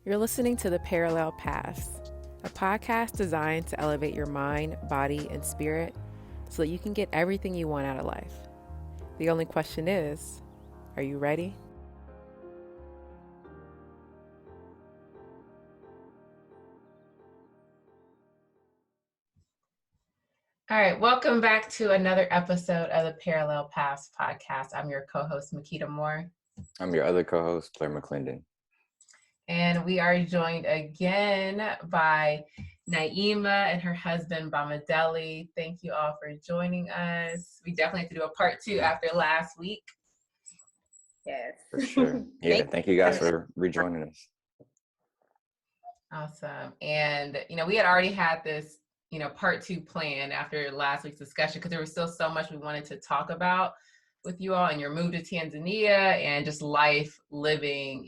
You're listening to The Parallel Paths, a podcast designed to elevate your mind, body, and spirit so that you can get everything you want out of life. The only question is, are you ready? All right, welcome back to another episode of the Parallel Paths podcast. I'm your co-host, Makita Moore. I'm your other co-host, Claire McClendon. And we are joined again by Naheelah and her husband, Bamidele. Thank you all for joining us. We definitely have to do a part 2 after last week. Yes. For sure. Yeah, thank you guys for rejoining us. Awesome. And, we had already had this, part 2 planned after last week's discussion because there was still so much we wanted to talk about with you all and your move to Tanzania and just life living,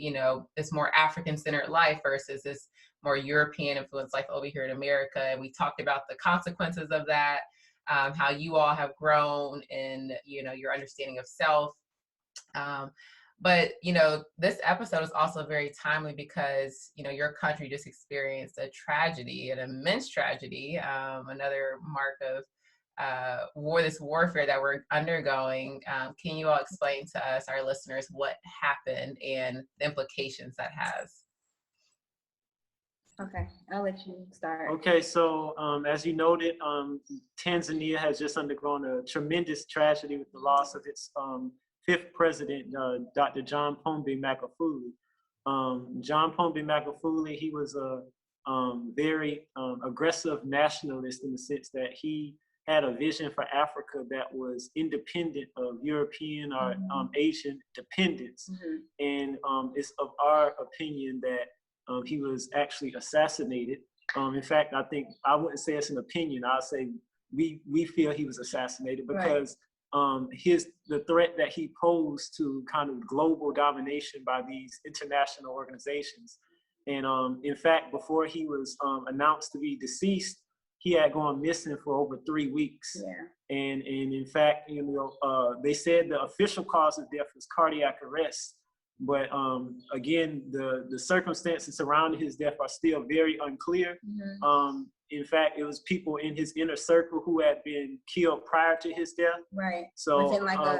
this more African-centered life versus this more European influenced life over here in America. And we talked about the consequences of that, how you all have grown in, your understanding of self. But, this episode is also very timely because, your country just experienced a tragedy, an immense tragedy, another mark of this warfare that we're undergoing. Can you all explain to us, our listeners, what happened and the implications that has? Okay, I'll let you start. Okay, so as you noted, Tanzania has just undergone a tremendous tragedy with the loss of its fifth president, Dr. John Pombe Magufuli. John Pombe Magufuli, he was a very aggressive nationalist in the sense that he had a vision for Africa that was independent of European or Asian dependence. And it's of our opinion that he was actually assassinated. In fact, I wouldn't say it's an opinion. I'll say we feel he was assassinated because the threat that he posed to kind of global domination by these international organizations. And in fact, before he was announced to be deceased, he had gone missing for over 3 weeks. Yeah. And in fact, they said the official cause of death was cardiac arrest. But again, the circumstances surrounding his death are still very unclear. In fact, it was people in his inner circle who had been killed prior to his death. Right. So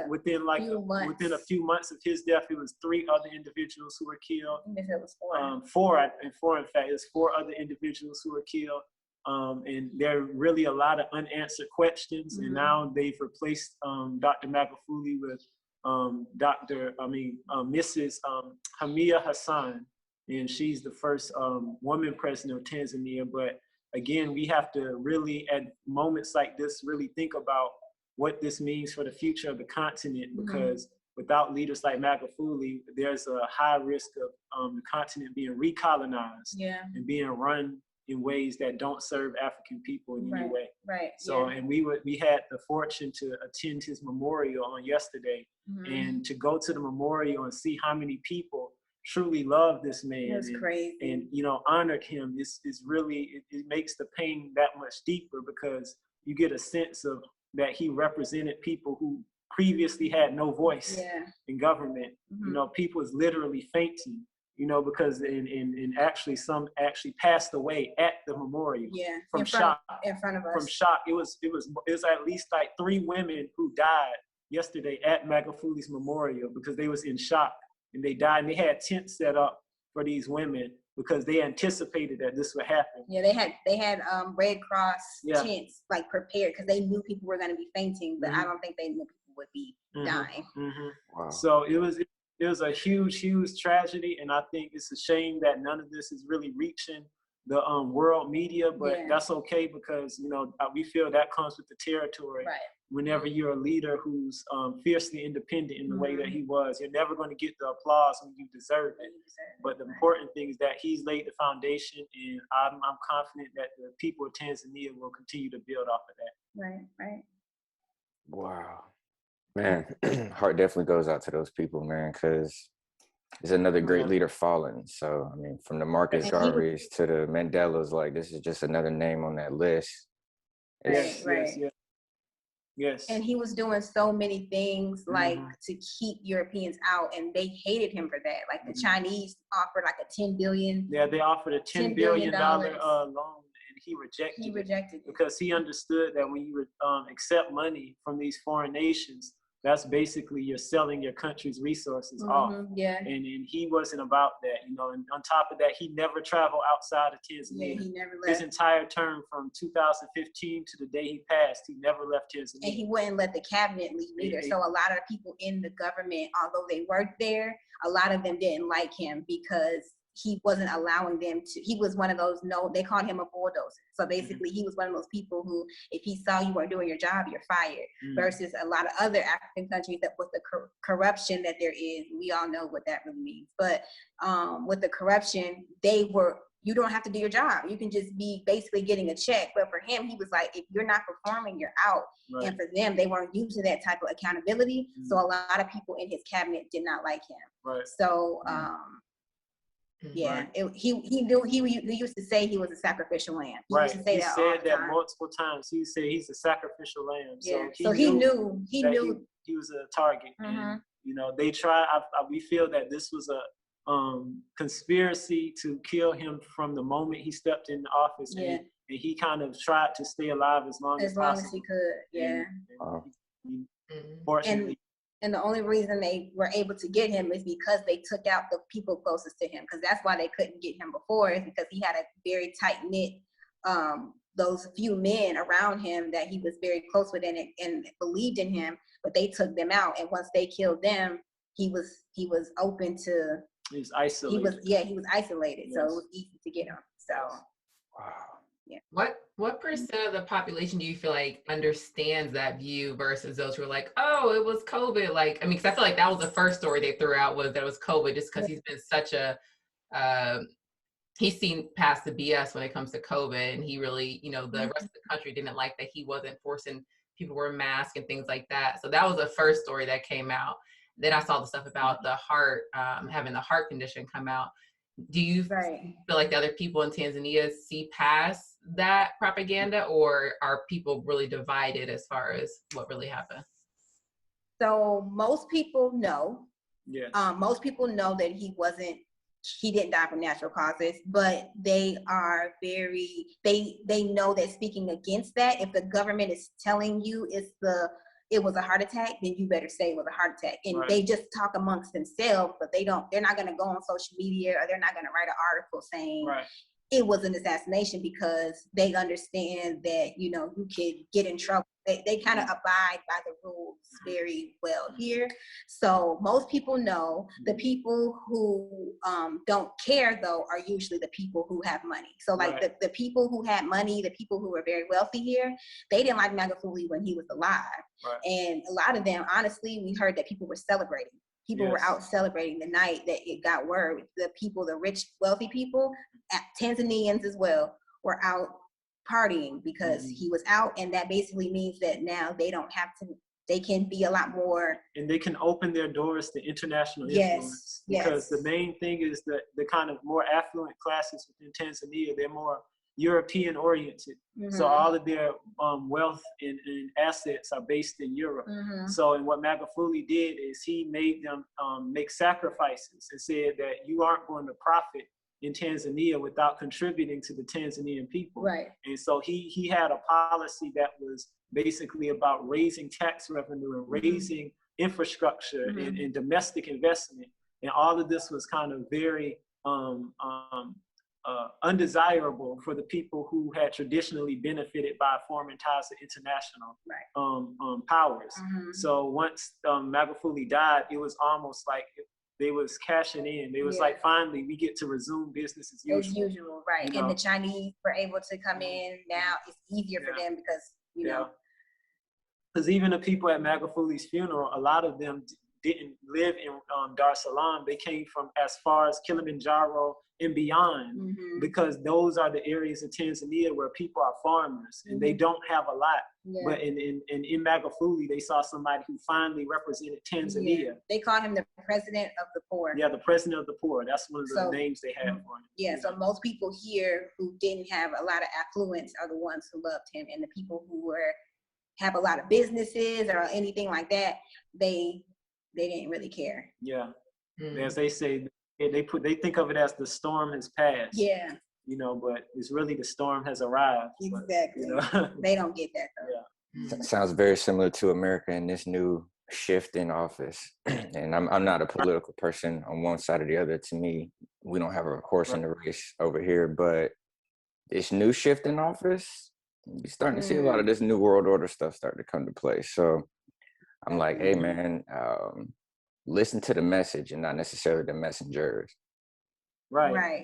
within a few months of his death, it was 3 other individuals who were killed. Even if it was 4. Four, in fact, it was 4 other individuals who were killed. And there are really a lot of unanswered questions. And now they've replaced Dr. Magufuli with Mrs. Samia Hassan, and she's the first woman president of Tanzania. But again, we have to really, at moments like this, really think about what this means for the future of the continent, because without leaders like Magufuli, there's a high risk of the continent being recolonized and being run in ways that don't serve African people in any way. Right. So, and we had the fortune to attend his memorial on yesterday, and to go to the memorial and see how many people truly love this man. That's crazy. And honored him. Is really, it makes the pain that much deeper, because you get a sense of that he represented people who previously had no voice in government. People is literally fainting. Because some actually passed away at the memorial. From shock. In front of us. From shock. It was at least like 3 women who died yesterday at Magufuli's memorial because they was in shock and they died, and they had tents set up for these women because they anticipated that this would happen. Yeah, they had Red Cross tents like prepared because they knew people were going to be fainting, but I don't think they knew people would be dying. Wow. So it was a huge, huge tragedy, and I think it's a shame that none of this is really reaching the world media, but that's okay, because we feel that comes with the territory. Right. Whenever you're a leader who's fiercely independent in the way that he was, you're never going to get the applause when you deserve it. But the important thing is that he's laid the foundation, and I'm confident that the people of Tanzania will continue to build off of that. Right. Wow. Man, heart definitely goes out to those people, man, because it's another great leader fallen. So, from the Marcus Garveys to the Mandelas, like, this is just another name on that list. Yes. Yes. And he was doing so many things like to keep Europeans out, and they hated him for that. Like the Chinese offered like a $10 billion. Yeah, they offered a $10 billion loan, and he rejected it because he understood that when you would accept money from these foreign nations, that's basically you're selling your country's resources off. Yeah. And he wasn't about that, you know. And on top of that, he never traveled outside of Tanzania. Yeah, he never left. His entire term from 2015 to the day he passed, he never left Tanzania. And he wouldn't let the cabinet leave either. So a lot of people in the government, although they worked there, a lot of them didn't like him because he wasn't allowing them to. He was one of those, they called him a bulldozer. So basically he was one of those people who, if he saw you weren't doing your job, you're fired. Versus a lot of other African countries that with the corruption that there is, we all know what that really means. But with the corruption, you don't have to do your job. You can just be basically getting a check. But for him, he was like, if you're not performing, you're out. Right. And for them, they weren't used to that type of accountability. So a lot of people in his cabinet did not like him. Right. So, yeah, he used to say he was a sacrificial lamb. He used to say he that said all the that time. multiple times. He said he's a sacrificial lamb. Yeah. So he knew he was a target. And, you know, they tried. We feel that this was a conspiracy to kill him from the moment he stepped in office. Yeah. And he kind of tried to stay alive as long as possible. As he could. Yeah. Fortunately. And the only reason they were able to get him is because they took out the people closest to him. Because that's why they couldn't get him before, is because he had a very tight knit, those few men around him that he was very close with and believed in him. But they took them out, and once they killed them, he was open to. He was isolated. He was isolated, yes. So it was easy to get him. So. Wow. Yeah. What percent of the population do you feel like understands that view versus those who are like, oh, it was COVID? Like, I mean, because I feel like that was the first story they threw out, was that it was COVID, just because he's been such a, he's seen past the BS when it comes to COVID, and he really, you know, the rest of the country didn't like that he wasn't forcing people to wear masks and things like that. So that was the first story that came out. Then I saw the stuff about the heart, having the heart condition come out. Do you feel like the other people in Tanzania see past that propaganda, or are people really divided as far as what really happened? So most people know. Yeah. Most people know that he didn't die from natural causes, but they are they know that speaking against that, if the government is telling you it was a heart attack, then you better say it was a heart attack. And they just talk amongst themselves, but they're not going to go on social media, or they're not going to write an article saying it was an assassination, because they understand that, you know, you could get in trouble. They kind of abide by the rules very well here. So most people know. The people who don't care, though, are usually the people who have money. So like the people who had money, the people who were very wealthy here, they didn't like Magufuli when he was alive. And a lot of them, honestly, we heard that people were celebrating. People were out celebrating the night that it got word. The people, the rich, wealthy people, Tanzanians as well, were out partying because he was out. And that basically means that now they don't have to, they can be a lot more. And they can open their doors to international influence. Because the main thing is that the kind of more affluent classes within Tanzania, they're more European oriented. So all of their wealth and assets are based in Europe. So, and what Magufuli did is he made them make sacrifices and said that you aren't going to profit in Tanzania without contributing to the Tanzanian people. And so he had a policy that was basically about raising tax revenue and raising infrastructure and domestic investment. And all of this was kind of very undesirable for the people who had traditionally benefited by forming ties to international powers. So once Magufuli died, it was almost like they was cashing in. They was like, finally, we get to resume business as usual. As usual, right. And the Chinese were able to come in. Now it's easier for them because, you know. Because even the people at Magufuli's funeral, a lot of them didn't live in Dar es Salaam. They came from as far as Kilimanjaro and beyond, because those are the areas of Tanzania where people are farmers and they don't have a lot. But in Magufuli, they saw somebody who finally represented Tanzania. They call him the president of the poor. Yeah, the president of the poor. That's one of the names they had for him. So most people here who didn't have a lot of affluence are the ones who loved him, and the people who have a lot of businesses or anything like that, they didn't really care. Yeah. As they say, they think of it as the storm has passed. Yeah. You know, but it's really the storm has arrived. Exactly. But, you know? They don't get that though. Yeah. Sounds very similar to America in this new shift in office. And I'm not a political person on one side or the other. To me, we don't have a horse in the race over here, but this new shift in office, you're starting to see a lot of this new world order stuff start to come to play. So I'm like, hey man, listen to the message and not necessarily the messengers. Right. Yes.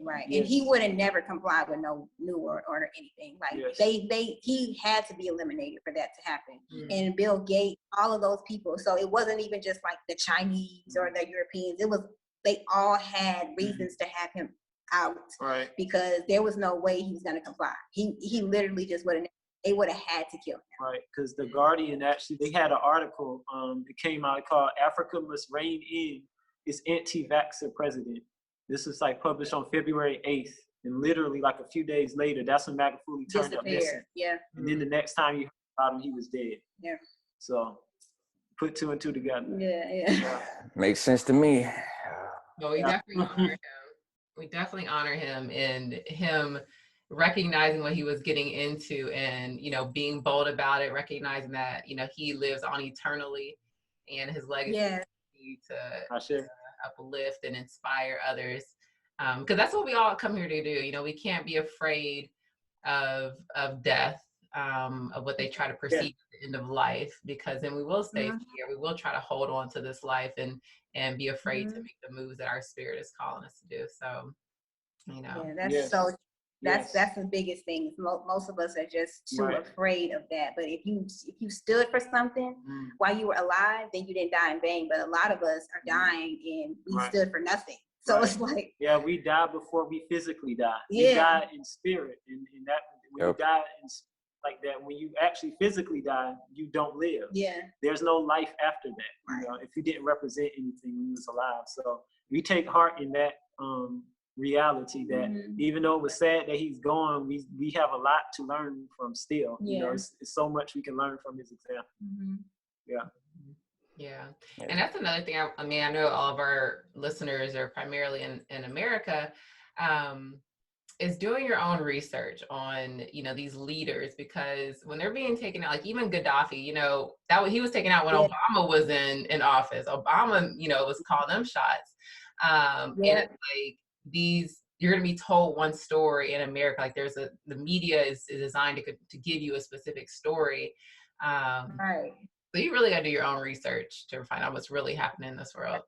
Yes. And he would have never complied with no new world order or anything. Like Yes. he had to be eliminated for that to happen. Mm. And Bill Gates, all of those people. So it wasn't even just like the Chinese or the Europeans. It was, they all had reasons to have him out. Right. Because there was no way he was going to comply. He literally just they would have had to kill him. Right, because the Guardian actually, they had an article that came out called "Africa Must Rein In Its Anti-Vaxxer President." This was like published on February 8th, and literally like a few days later, that's when Magufuli turned up missing. Yeah. And then the next time you heard about him, he was dead. Yeah. So put two and two together. Yeah. Makes sense to me. Well, we definitely honor him. We definitely honor him and him recognizing what he was getting into and, you know, being bold about it, recognizing that, you know, he lives on eternally and his legacy to uplift and inspire others. Because that's what we all come here to do. You know, we can't be afraid of death, of what they try to perceive at the end of life, because then we will stay here. We will try to hold on to this life and be afraid to make the moves that our spirit is calling us to do. So, you know. Yeah, that's the biggest thing. Most of us are just too afraid of that. But if you stood for something while you were alive, then you didn't die in vain. But a lot of us are dying and we stood for nothing. So it's like, we die before we physically die. Yeah. We die in spirit, and that when you die in like that, when you actually physically die, you don't live. Yeah. There's no life after that. You know, if you didn't represent anything when you was alive. So we take heart in that reality that even though it was sad that he's gone, we have a lot to learn from still. You know, it's so much we can learn from his example. Yeah. And that's another thing. I mean, I know all of our listeners are primarily in America, is doing your own research on, you know, these leaders, because when they're being taken out, like even Gaddafi, you know, he was taken out when Obama was in office. Obama, you know, was calling them shots. And it's like you're going to be told one story in America. Like the media is designed to give you a specific story. So you really got to do your own research to find out what's really happening in this world.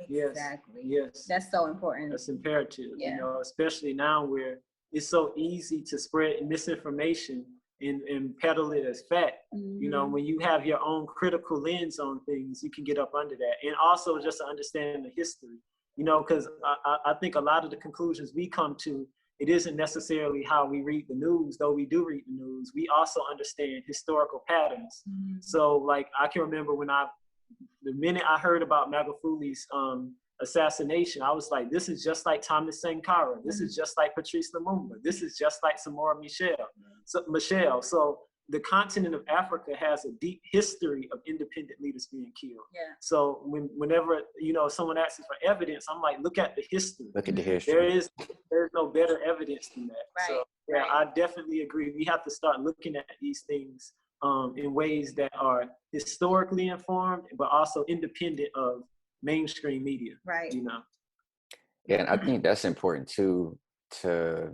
Exactly. Yes. That's so important. That's imperative. You know, especially now where it's so easy to spread misinformation and peddle it as fact. You know, when you have your own critical lens on things, you can get up under that. And also just to understand the history, you know, because I think a lot of the conclusions we come to, it isn't necessarily how we read the news, though we do read the news. We also understand historical patterns. So like, I can remember the minute I heard about Magufuli's assassination, I was like, this is just like Thomas Sankara. This is just like Patrice Lumumba. This is just like Samora Machel. So the continent of Africa has a deep history of independent leaders being killed. So whenever, you know, someone asks for evidence, I'm like, look at the history. Look at the history. There's no better evidence than that. So I definitely agree. We have to start looking at these things in ways that are historically informed, but also independent of mainstream media. You know. Yeah, and I think that's important too, to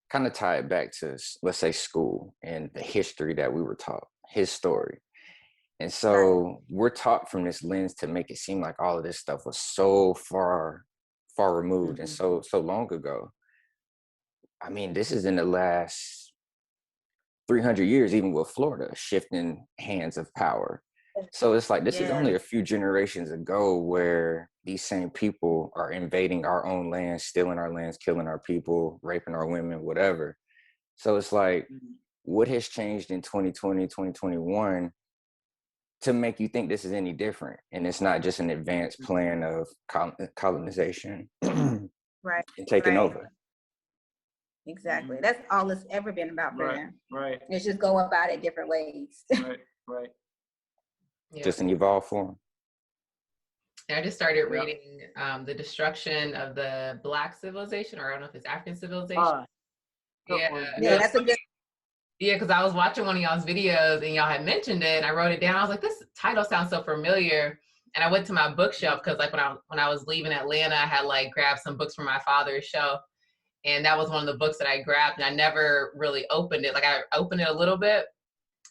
kind of tie it back to, let's say, school and the history that we were taught, his story. And so we're taught from this lens to make it seem like all of this stuff was so far removed and so long ago. I mean, this is in the last 300 years, even with Florida shifting hands of power. So it's like, this is only a few generations ago where these same people are invading our own lands, stealing our lands, killing our people, raping our women, whatever. So it's like, what has changed in 2020, 2021 to make you think this is any different? And it's not just an advanced plan of colonization and taking over. Exactly. That's all it's ever been about for them. Right. It's just go about it different ways. Right. Yeah. Just an evolved form. And I just started reading The Destruction of the Black Civilization, or I don't know if it's African Civilization. Yeah, that's a good. Yeah, because I was watching one of y'all's videos and y'all had mentioned it, and I wrote it down. I was like, this title sounds so familiar. And I went to my bookshelf because, like, when I was leaving Atlanta, I had like grabbed some books from my father's shelf, and that was one of the books that I grabbed, and I never really opened it. Like, I opened it a little bit,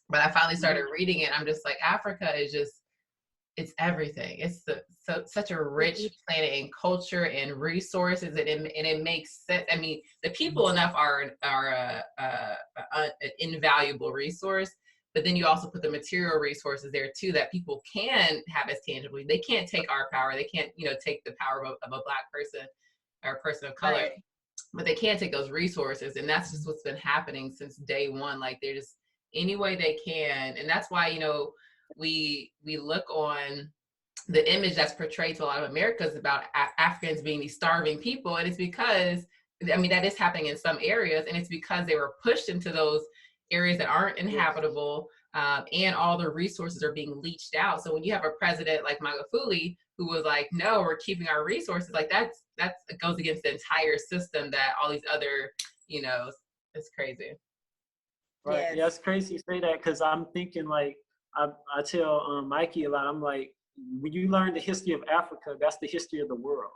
but I finally started reading it. I'm just like, Africa is just, it's everything. It's such a rich planet in culture and resources, and it makes sense. I mean, the people enough are an invaluable resource, but then you also put the material resources there too that people can have as tangibly. They can't take our power. They can't, take the power of a Black person or a person of color. Right. But they can take those resources, and that's just what's been happening since day one. Like, they're just any way they can, and that's why we look on the image that's portrayed to a lot of Americans about Africans being these starving people, and it's because, I mean, that is happening in some areas, and it's because they were pushed into those areas that aren't inhabitable, and all the resources are being leached out. So when you have a president like Magufuli who was like, no, we're keeping our resources, like that goes against the entire system that all these other, it's crazy. Right. Yes. Yeah, it's crazy you say that, because I'm thinking, like, I tell Mikey a lot, I'm like, when you learn the history of Africa, that's the history of the world.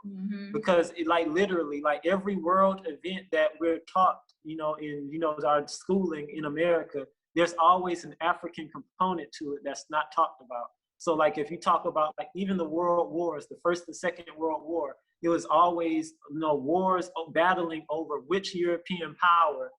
Because it, like, literally, like, every world event that we're taught, in our schooling in America, there's always an African component to it that's not talked about. So, like, if you talk about, like, even the world wars, the First and Second World War, it was always, wars battling over which European power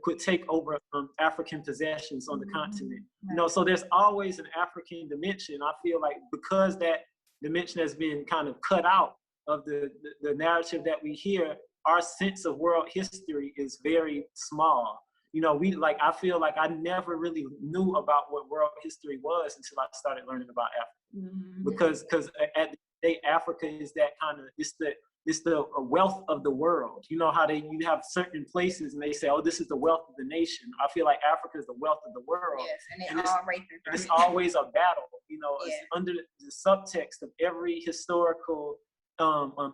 could take over African possessions on the continent. So there's always an African dimension. I feel like because that dimension has been kind of cut out of the narrative that we hear, our sense of world history is very small. I feel like I never really knew about what world history was until I started learning about Africa. Because at the day, Africa is that kind of, it's the wealth of the world. You know how you have certain places and they say, oh, this is the wealth of the nation. I feel like Africa is the wealth of the world. Yes, and all right. It's always a battle. It's under the subtext of every historical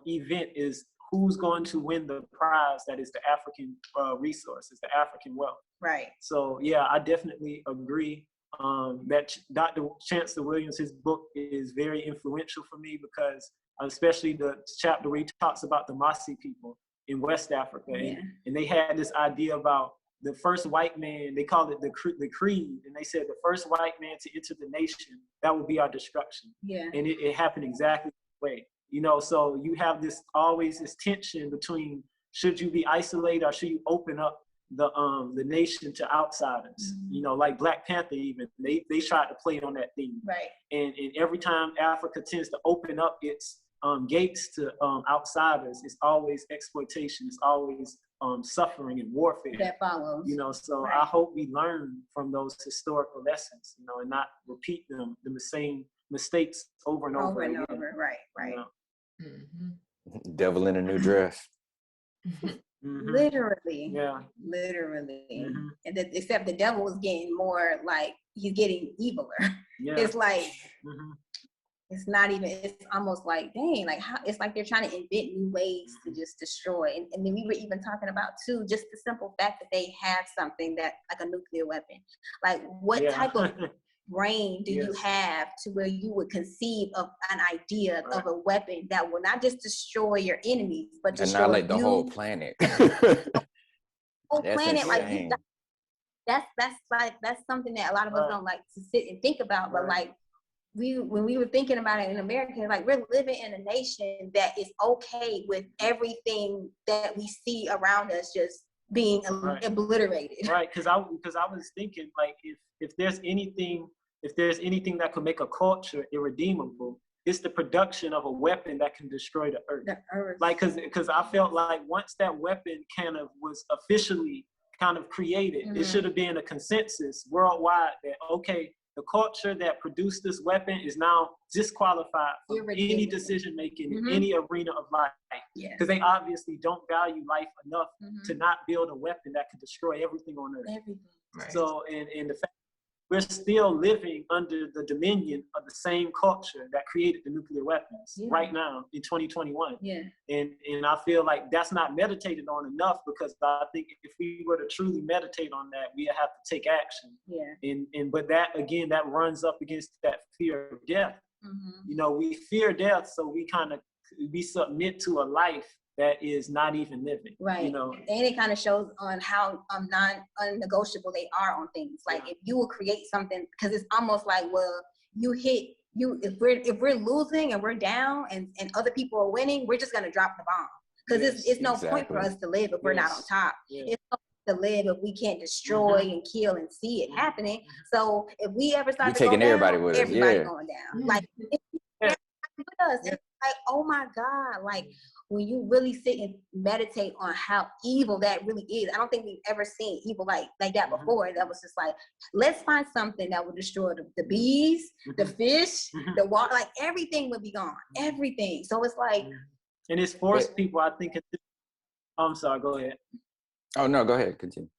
event is who's going to win the prize that is the African resources, the African wealth. Right. So, yeah, I definitely agree that Dr. Chancellor Williams, his book is very influential for me, because especially the chapter where he talks about the Masi people in West Africa. And they had this idea about the first white man, they called it the creed. And they said the first white man to enter the nation, that would be our destruction. Yeah. And it happened exactly that way. So you have always this tension between, should you be isolated or should you open up the nation to outsiders? Like Black Panther, even they tried to play on that theme. Right. And every time Africa tends to open up its gates to outsiders, it's always exploitation, it's always suffering and warfare that follows. So right. I hope we learn from those historical lessons, and not repeat the same mistakes over and over again. Right. Devil in a new dress. Literally. Yeah. Literally. And except the devil was getting more, like, he's getting eviler. Yeah. It's like, it's not even, it's almost like, dang, like, how, it's like they're trying to invent new ways to just destroy. And then we were even talking about, too, just the simple fact that they have something that, like a nuclear weapon. Like, what type of brain do you have to where you would conceive of an idea of a weapon that will not just destroy your enemies, but destroy and not like the whole planet. Whole planet, insane. Like that's something that a lot of us don't like to sit and think about. But like when we were thinking about it in America, like, we're living in a nation that is okay with everything that we see around us just being obliterated. Right, because I was thinking, like, if there's anything that could make a culture irredeemable, it's the production of a weapon that can destroy the earth. Like, because I felt like once that weapon kind of was officially kind of created, it should have been a consensus worldwide that, okay, the culture that produced this weapon is now disqualified from any decision making in any arena of life. Because they obviously don't value life enough to not build a weapon that could destroy everything on Earth. Right. So, and the fact we're still living under the dominion of the same culture that created the nuclear weapons right now in 2021. And I feel like that's not meditated on enough, because I think if we were to truly meditate on that, we have to take action. But that, again, that runs up against that fear of death. You know, we fear death, so we submit to a life that is not even living. You know, and it kind of shows on how non-negotiable they are on things. Like if you will create something, because it's almost like, well, if we're losing and we're down and other people are winning, we're just gonna drop the bomb, because it's no point for us to live if we're not on top. It's no point to live if we can't destroy and kill and see it happening. So if we ever start to taking go everybody down, with us. everybody going down. Like with us, it's like, oh my God, like when you really sit and meditate on how evil that really is. I don't think we've ever seen evil like that before. That was just like, let's find something that will destroy the bees, the fish, the water, like everything would be gone, everything. So it's like, and it's forced people, I think. I'm sorry, go ahead. Oh no, go ahead, continue.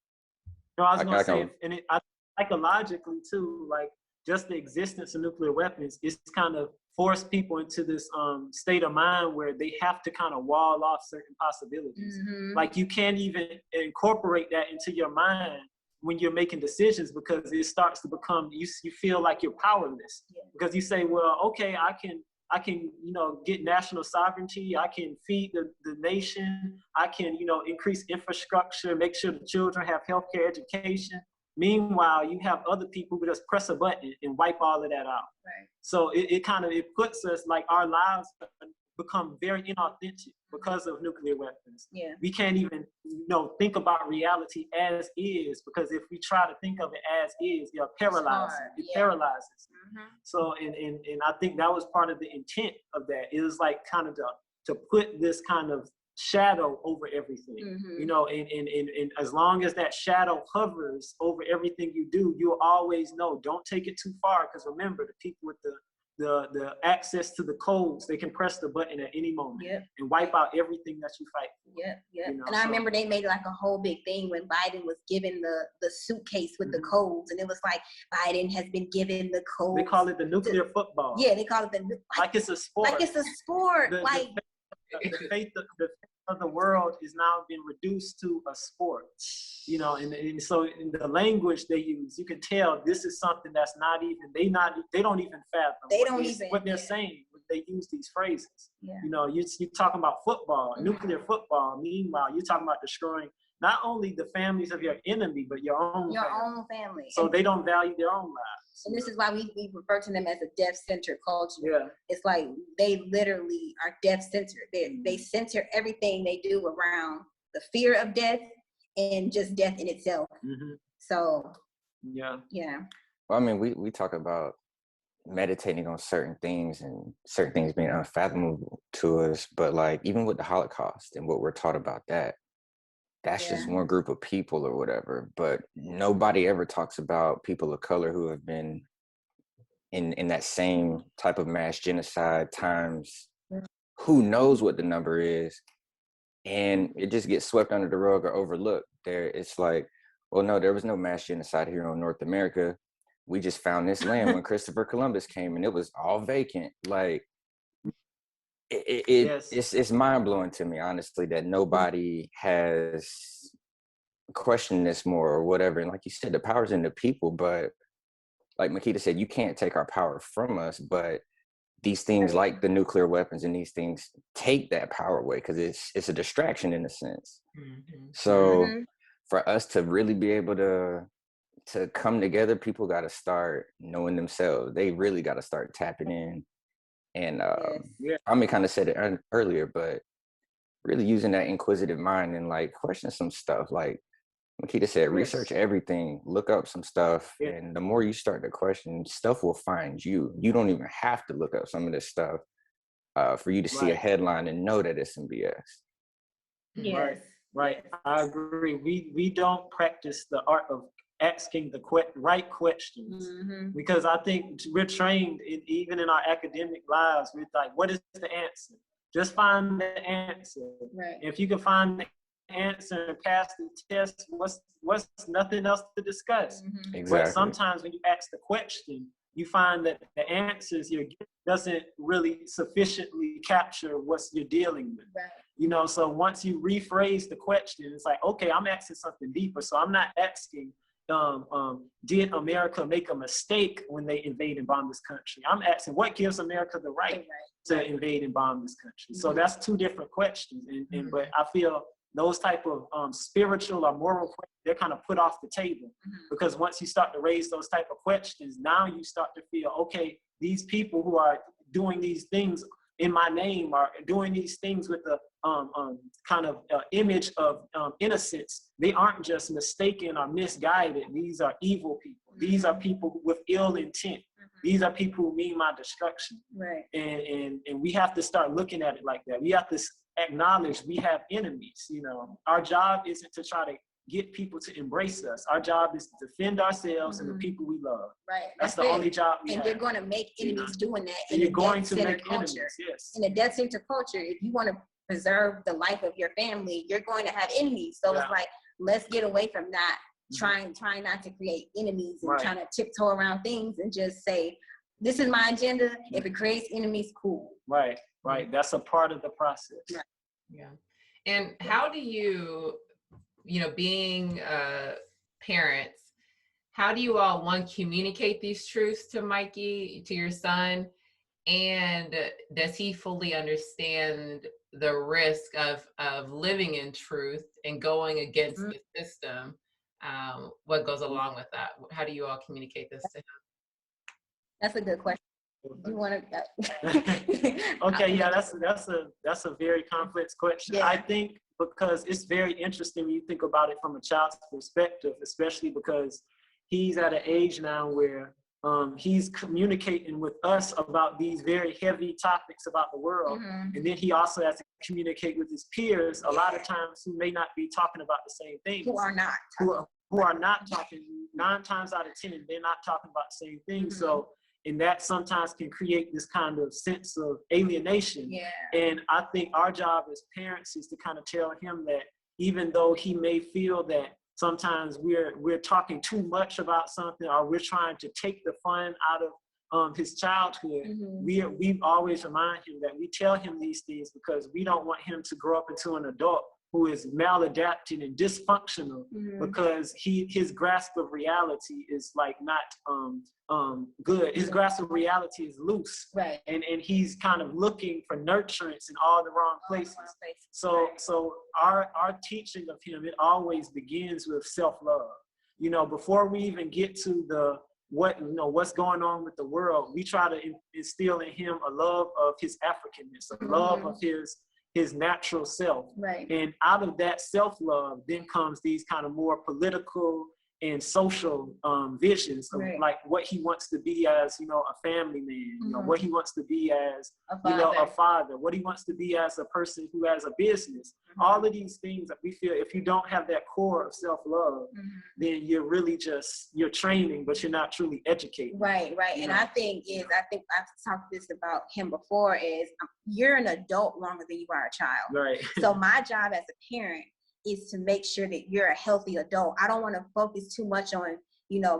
No, I was gonna say, and I psychologically too, like just the existence of nuclear weapons, it's kind of forced people into this state of mind where they have to kind of wall off certain possibilities. Like you can't even incorporate that into your mind when you're making decisions, because it starts to become, you feel like you're powerless, because you say, well, okay, I can, you know, get national sovereignty. I can feed the nation. I can, you know, increase infrastructure, make sure the children have healthcare, education. Meanwhile, you have other people who just press a button and wipe all of that out. So it puts us, like, our lives become very inauthentic because of nuclear weapons. We can't even, you know, think about reality as is, because if we try to think of it as is, it paralyzes. It paralyzes. So, and I think that was part of the intent of that. It was like kind of to put this kind of shadow over everything, you know, and as long as that shadow hovers over everything you do, you'll always know, don't take it too far, because remember, the people with the access to the codes, they can press the button at any moment and wipe out everything that you fight for. You know, and I remember they made like a whole big thing when Biden was given the suitcase with the codes, and it was like, Biden has been given the codes. They call it the nuclear football. They call it like it's a sport. Like it's a sport. The faith of the world is now been reduced to a sport, you know, and so in the language they use, you can tell this is something that's not even, they don't even fathom what they're saying when they use these phrases. You know, you're talking about football, nuclear football. Meanwhile, you're talking about destroying not only the families of your enemy, but your own family. So they don't value their own lives. And this is why we refer to them as a death-centered culture. It's like they literally are death-centered. They center everything they do around the fear of death and just death in itself. So, Well, I mean, we talk about meditating on certain things and certain things being unfathomable to us, but like even with the Holocaust and what we're taught about that's just one group of people or whatever, but nobody ever talks about people of color who have been in that same type of mass genocide times. Who knows what the number is, and it just gets swept under the rug or overlooked. It's like, well, no, there was no mass genocide here on North America. We just found this land when Christopher Columbus came, and it was all vacant. Like, it's mind-blowing to me, honestly, that nobody has questioned this more or whatever. And like you said, the power's in the people, but like Makita said, you can't take our power from us, but these things like the nuclear weapons and these things take that power away, because it's a distraction in a sense. So for us to really be able to come together, people got to start knowing themselves. They really got to start tapping in. And I mean, kind of said it earlier, but really using that inquisitive mind and like question some stuff. Like Makita said, research everything, look up some stuff. And the more you start to question, stuff will find you. You don't even have to look up some of this stuff for you to see a headline and know that it's some BS. Right. I agree. We don't practice the art of asking the right questions. Because I think we're trained, even in our academic lives, we're like, what is the answer? Just find the answer. Right. If you can find the answer and pass the test, what's nothing else to discuss? Exactly. But sometimes when you ask the question, you find that the answers you're getting doesn't really sufficiently capture what you're dealing with. Right. You know, so once you rephrase the question, it's like, okay, I'm asking something deeper. So I'm not asking, did America make a mistake when they invade and bomb this country? I'm asking, what gives America the right to invade and bomb this country? So that's two different questions. But I feel those type of spiritual or moral questions, they're kind of put off the table, because once you start to raise those type of questions, now you start to feel, okay, these people who are doing these things in my name are doing these things with the kind of image of innocence. They aren't just mistaken or misguided. These are evil people. These are people with ill intent. These are people who mean my destruction. Right. And we have to start looking at it like that. We have to acknowledge we have enemies. You know, our job isn't to try to get people to embrace us. Our job is to defend ourselves and the people we love. Right. That's the only job we have. And you're going to make enemies doing that. And you're going to make enemies, yes. In a death center culture, if you want to preserve the life of your family, you're going to have enemies. So it's like, let's get away from that. Trying not to create enemies and trying to tiptoe around things and just say, this is my agenda. If it creates enemies, cool. Right. That's a part of the process. Right. Yeah. And how do you, being parents, how do you all, communicate these truths to Mikey, to your son? And does he fully understand the risk of living in truth and going against the system? What goes along with that? How do you all communicate this to him? That's a good question. Do you want to? Okay, yeah, that's a very complex question. Yeah. I think because it's very interesting when you think about it from a child's perspective, especially because he's at an age now where he's communicating with us about these very heavy topics about the world. And then he also has to communicate with his peers a lot of times who may not be talking about the same things. Who are not. Who are not talking, 9 times out of 10, they're not talking about the same thing. So, and that sometimes can create this kind of sense of alienation. Yeah. And I think our job as parents is to kind of tell him that even though he may feel that sometimes we're talking too much about something, or we're trying to take the fun out of his childhood, we always remind him that we tell him these things because we don't want him to grow up into an adult who is maladapted and dysfunctional, because his grasp of reality is like not good. His grasp of reality is loose, right? And he's kind of looking for nurturance in all the wrong places. So our teaching of him, it always begins with self-love. Before we even get to what's going on with the world, we try to instill in him a love of his Africanness, a love of his natural self. Right. And out of that self-love then comes these kind of more political and social visions of like what he wants to be as, a family man, what he wants to be as, a father, what he wants to be as a person who has a business. All of these things that we feel, if you don't have that core of self-love, then you're really you're training, but you're not truly educating. Right. And I think I've talked this about him before, is you're an adult longer than you are a child. Right. So my job as a parent is to make sure that you're a healthy adult. I don't want to focus too much on,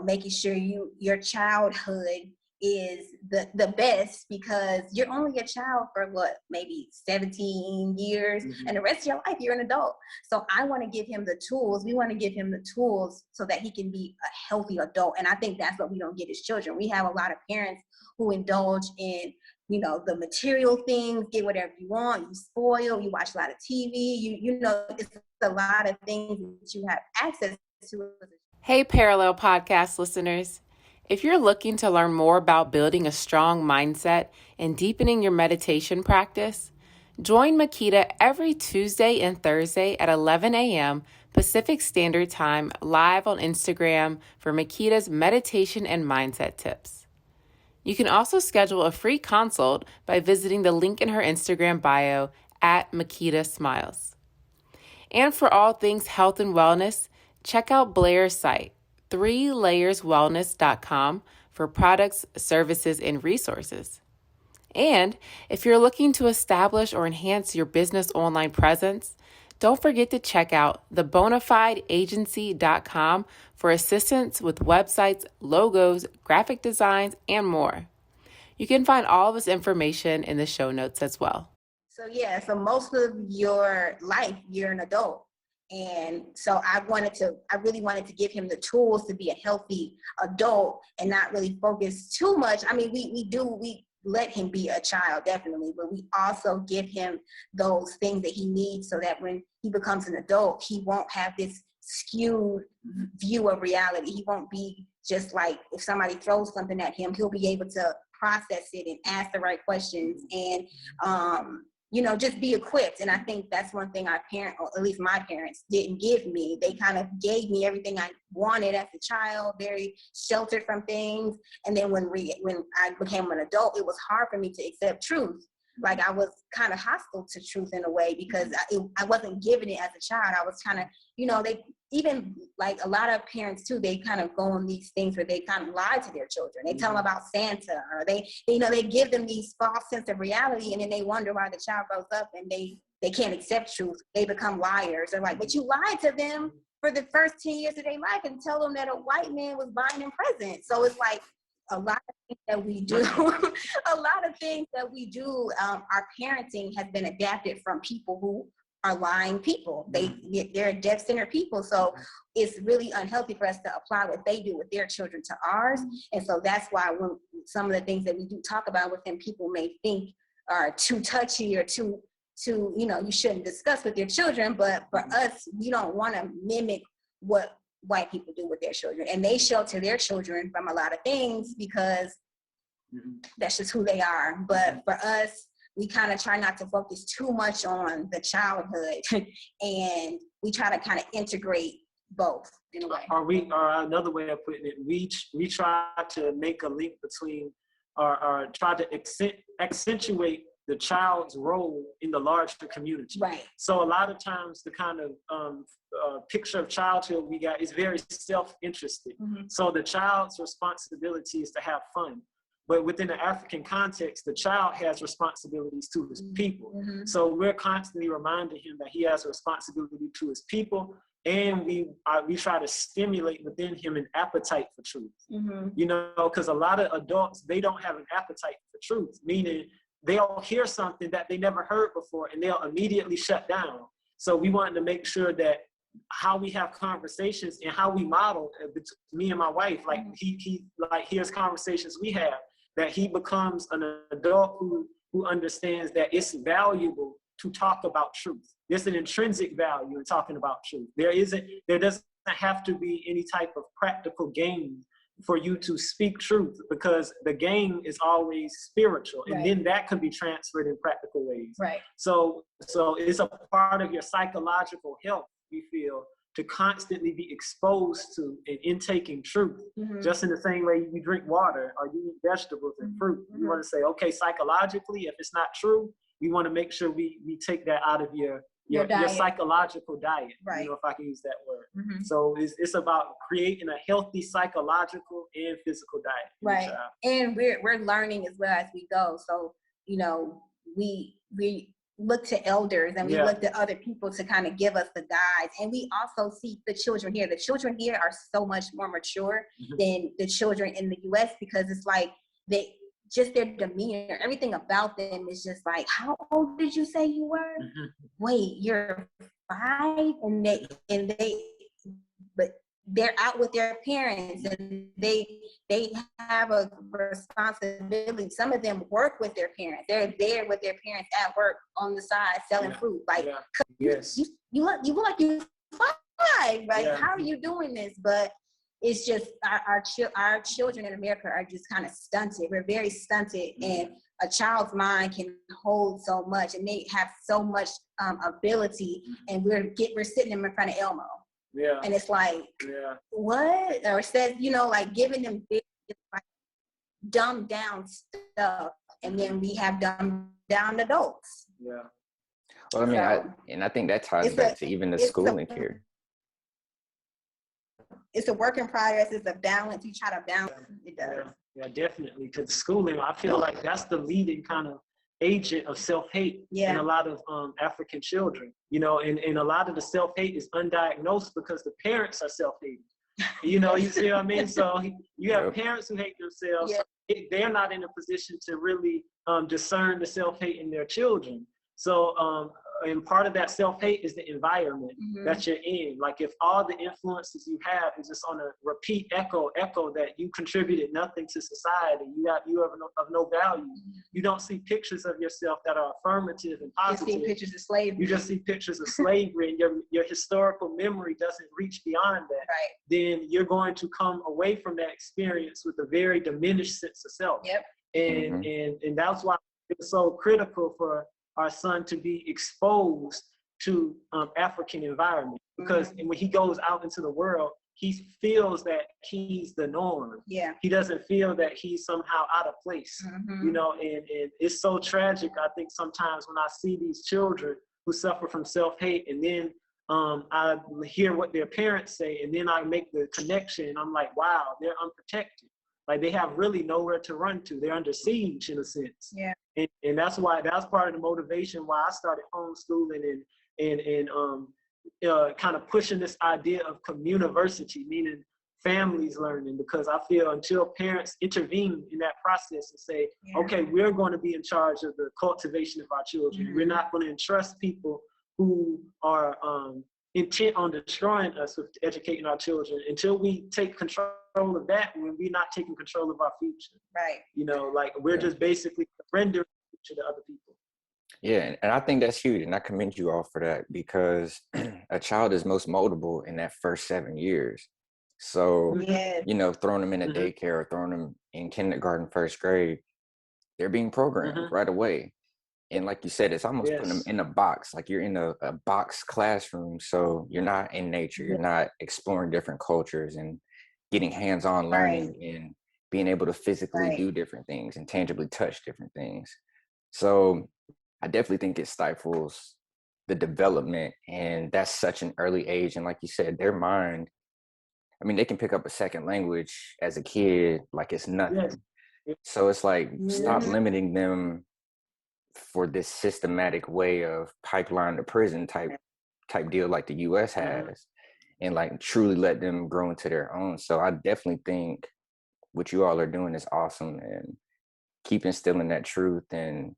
making sure your childhood is the best, because you're only a child for maybe 17 years, and the rest of your life you're an adult. So I want to give him the tools. We want to give him the tools so that he can be a healthy adult. And I think that's what we don't get as children. We have a lot of parents who indulge in the material things, get whatever you want, you spoil, you watch a lot of TV, it's a lot of things that you have access to. Hey, Parallel Podcast listeners. If you're looking to learn more about building a strong mindset and deepening your meditation practice, join Makita every Tuesday and Thursday at 11 a.m. Pacific Standard Time live on Instagram for Makita's meditation and mindset tips. You can also schedule a free consult by visiting the link in her Instagram bio at Makita Smiles. And for all things health and wellness, check out Blair's site, 3layerswellness.com for products, services, and resources. And if you're looking to establish or enhance your business online presence, don't forget to check out thebonafideagency.com for assistance with websites, logos, graphic designs, and more. You can find all of this information in the show notes as well. So yeah, so most of your life, you're an adult. And so I really wanted to give him the tools to be a healthy adult and not really focus too much. I mean, we let him be a child, definitely, but we also give him those things that he needs so that when he becomes an adult, he won't have this skewed view of reality. He won't be just like, if somebody throws something at him, he'll be able to process it and ask the right questions and, just be equipped. And I think that's one thing our parents, or at least my parents, didn't give me. They kind of gave me everything I wanted as a child, very sheltered from things. And then when I became an adult, it was hard for me to accept truth. Like I was kind of hostile to truth in a way because I wasn't given it as a child. I was kind of, they even like a lot of parents too, they kind of go on these things where they kind of lie to their children. They tell them about Santa, or they give them these false sense of reality, and then they wonder why the child grows up and they can't accept truth. They become liars. They're like, but you lied to them for the first 10 years of their life and tell them that a white man was buying them presents. So it's like, a lot of things that we do, our parenting has been adapted from people who are lying people. They're deaf-centered people. So it's really unhealthy for us to apply what they do with their children to ours. And so that's why when some of the things that we do talk about with them, people may think are too touchy or too, you shouldn't discuss with your children. But for us, we don't want to mimic what white people do with their children, and they shelter their children from a lot of things because that's just who they are. But for us, we kind of try not to focus too much on the childhood and we try to kind of integrate both in a way. Or another way of putting it, we try to make a link between or try to accentuate the child's role in the larger community. Right. So a lot of times the kind of picture of childhood we got is very self-interested. So the child's responsibility is to have fun. But within the African context, the child has responsibilities to his people. So we're constantly reminding him that he has a responsibility to his people, and we try to stimulate within him an appetite for truth. Because a lot of adults, they don't have an appetite for truth, meaning they'll hear something that they never heard before and they'll immediately shut down. So we wanted to make sure that how we have conversations and how we model, me and my wife, like he like hears conversations we have, that he becomes an adult who understands that it's valuable to talk about truth. There's an intrinsic value in talking about truth. There doesn't have to be any type of practical gain for you to speak truth, because the gain is always spiritual, and then that can be transferred in practical ways. Right. So it's a part of your psychological health, we feel, to constantly be exposed to and intaking truth. Just in the same way you drink water or you eat vegetables and fruit. We want to say, okay, psychologically, if it's not true, we want to make sure we take that out of your psychological diet, right? If I can use that word. So it's about creating a healthy psychological and physical diet. Right. And we're learning as well as we go. So, we look to elders and we look to other people to kind of give us the guides. And we also see the children here. The children here are so much more mature than the children in the US, because it's like just their demeanor, everything about them is just like, how old did you say you were? Wait, you're 5? But they're out with their parents and they have a responsibility. Some of them work with their parents. They're there with their parents at work on the side selling food. Like, yes, you look like you're 5. Like, how are you doing this? But it's just our children in America are just kind of stunted. We're very stunted, and a child's mind can hold so much, and they have so much ability. And we're sitting them in front of Elmo. Yeah. And it's like, what? Or it says, like giving them big, like dumbed down stuff, and then we have dumbed down adults. Yeah. Well, I mean, I think that ties back to even the schooling here. it's a work in progress. It's a balance. You try to balance. It does. Yeah, definitely. Because schooling, I feel like that's the leading kind of agent of self-hate in a lot of African children, you know, and a lot of the self-hate is undiagnosed because the parents are self-hating. You know, you see what I mean? So you have parents who hate themselves. So they're not in a position to really discern the self-hate in their children. So, and part of that self-hate is the environment that you're in. Like if all the influences you have is just on a repeat echo that you contributed nothing to society, you are of no value. You don't see pictures of yourself that are affirmative and positive. You see pictures of slavery. You just see pictures of slavery, and your historical memory doesn't reach beyond that. Right. Then you're going to come away from that experience with a very diminished sense of self. Yep. And that's why it's so critical for our son to be exposed to African environment, because when he goes out into the world, he feels that he's the norm. Yeah. He doesn't feel that he's somehow out of place, you know, and it's so tragic. I think sometimes when I see these children who suffer from self-hate, and then I hear what their parents say, and then I make the connection, and I'm like, wow, they're unprotected. Like they have really nowhere to run to. They're under siege in a sense. Yeah. And that's part of the motivation why I started homeschooling and kind of pushing this idea of communiversity, meaning families learning, because I feel until parents intervene in that process and say, okay, we're going to be in charge of the cultivation of our children. We're not going to entrust people who are intent on destroying us with educating our children. Until we take control of that, when we're not taking control of our future. Right. You know, like we're just basically rendering to the other people. Yeah, and I think that's huge, and I commend you all for that, because a child is most moldable in that first 7 years. So, you know, throwing them in a daycare or throwing them in kindergarten, first grade, they're being programmed right away. And like you said, it's almost putting them in a box, like you're in a box classroom. So you're not in nature, you're not exploring different cultures and getting hands-on learning and being able to physically do different things and tangibly touch different things. So I definitely think it stifles the development, and that's such an early age. And like you said, their mind, I mean, they can pick up a second language as a kid like it's nothing. So it's like, stop limiting them for this systematic way of pipeline to prison type deal like the US has, and like truly let them grow into their own. So I definitely think what you all are doing is awesome, and keep instilling that truth. And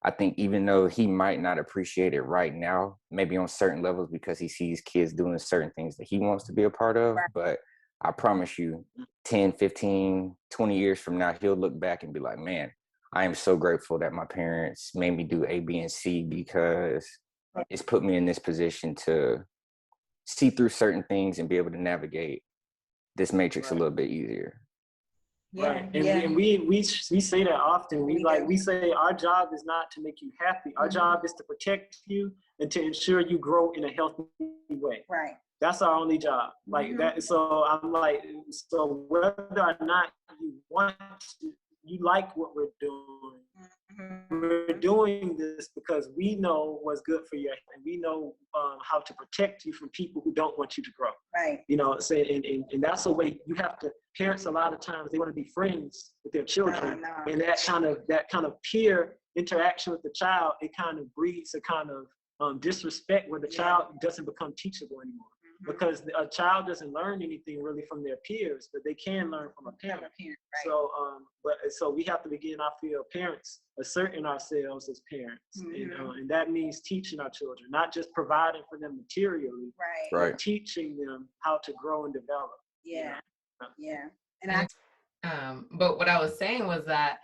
I think even though he might not appreciate it right now, maybe on certain levels because he sees kids doing certain things that he wants to be a part of, but I promise you 10, 15, 20 years from now, he'll look back and be like, man, I am so grateful that my parents made me do A, B, and C, because it's put me in this position to see through certain things and be able to navigate this matrix a little bit easier. And we say that often. We say our job is not to make you happy. Our job is to protect you and to ensure you grow in a healthy way. Right. That's our only job. Like that. So I'm like, so whether or not you want to, you like what we're doing. We're doing this because we know what's good for you, and we know how to protect you from people who don't want you to grow. Right. You know, so, and that's the way you have to. Parents a lot of times they want to be friends with their children, and that kind of peer interaction with the child, it kind of breeds a kind of disrespect where the child doesn't become teachable anymore. Because a child doesn't learn anything really from their peers, but they can learn from a parent. So, so we have to begin, I feel, parents asserting ourselves as parents, and that means teaching our children, not just providing for them materially, but teaching them how to grow and develop. And but what I was saying was that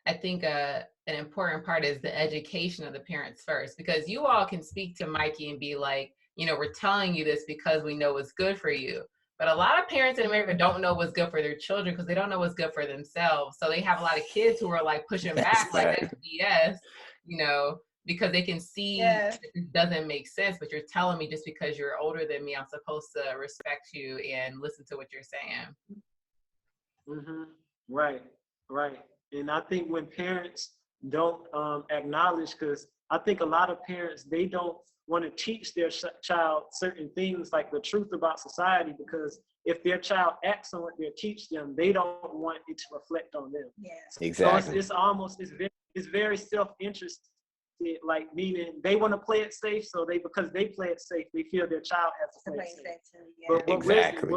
I think an important part is the education of the parents first, because you all can speak to Mikey and be like, you know, we're telling you this because we know what's good for you. But a lot of parents in America don't know what's good for their children because they don't know what's good for themselves. So they have a lot of kids who are like pushing back, like that's BS, you know, because they can see that it doesn't make sense. But you're telling me just because you're older than me, I'm supposed to respect you and listen to what you're saying. Right. And I think when parents don't acknowledge, because I think a lot of parents, they don't want to teach their child certain things like the truth about society, because if their child acts on what they teach them, they don't want it to reflect on them. Yeah. Exactly. So it's very self-interested, like meaning they want to play it safe, so because they play it safe, they feel their child has to play it safe. But Exactly.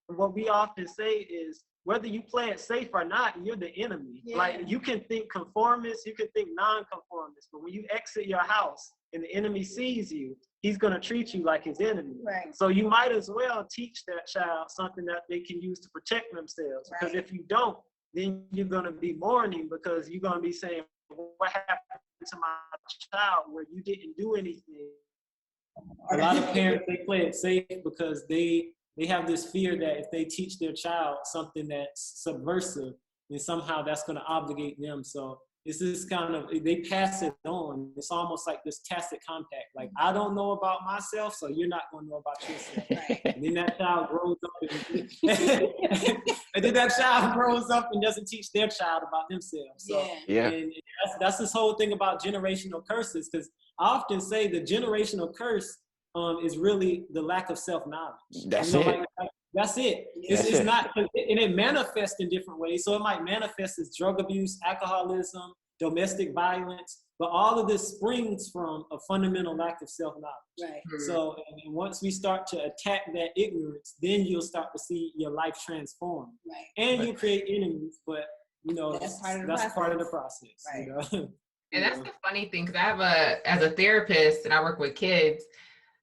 what we often say is, whether you play it safe or not, you're the enemy. Yeah. Like, you can think conformist, you can think non-conformist, but when you exit your house and the enemy sees you, he's going to treat you like his enemy. Right. So you might as well teach that child something that they can use to protect themselves. Right. Because if you don't, then you're going to be mourning, because you're going to be saying, what happened to my child where you didn't do anything? A lot of parents, they play it safe because they have this fear that if they teach their child something that's subversive, then somehow that's going to obligate them. So it's this kind of, they pass it on. It's almost like this tacit compact. Like, I don't know about myself, so you're not going to know about yourself. Right. And then that child grows up and doesn't teach their child about themselves. So, Yeah. and that's this whole thing about generational curses, because I often say the generational curse is really the lack of self-knowledge. That's it. Like, that's it. It's not, and it manifests in different ways. So it might manifest as drug abuse, alcoholism, domestic violence, but all of this springs from a fundamental lack of self-knowledge. Right. So, and once we start to attack that ignorance, then you'll start to see your life transform. Right. And you'll create enemies, but that's part of the process. Right. You know? And that's the funny thing, because I have as a therapist and I work with kids,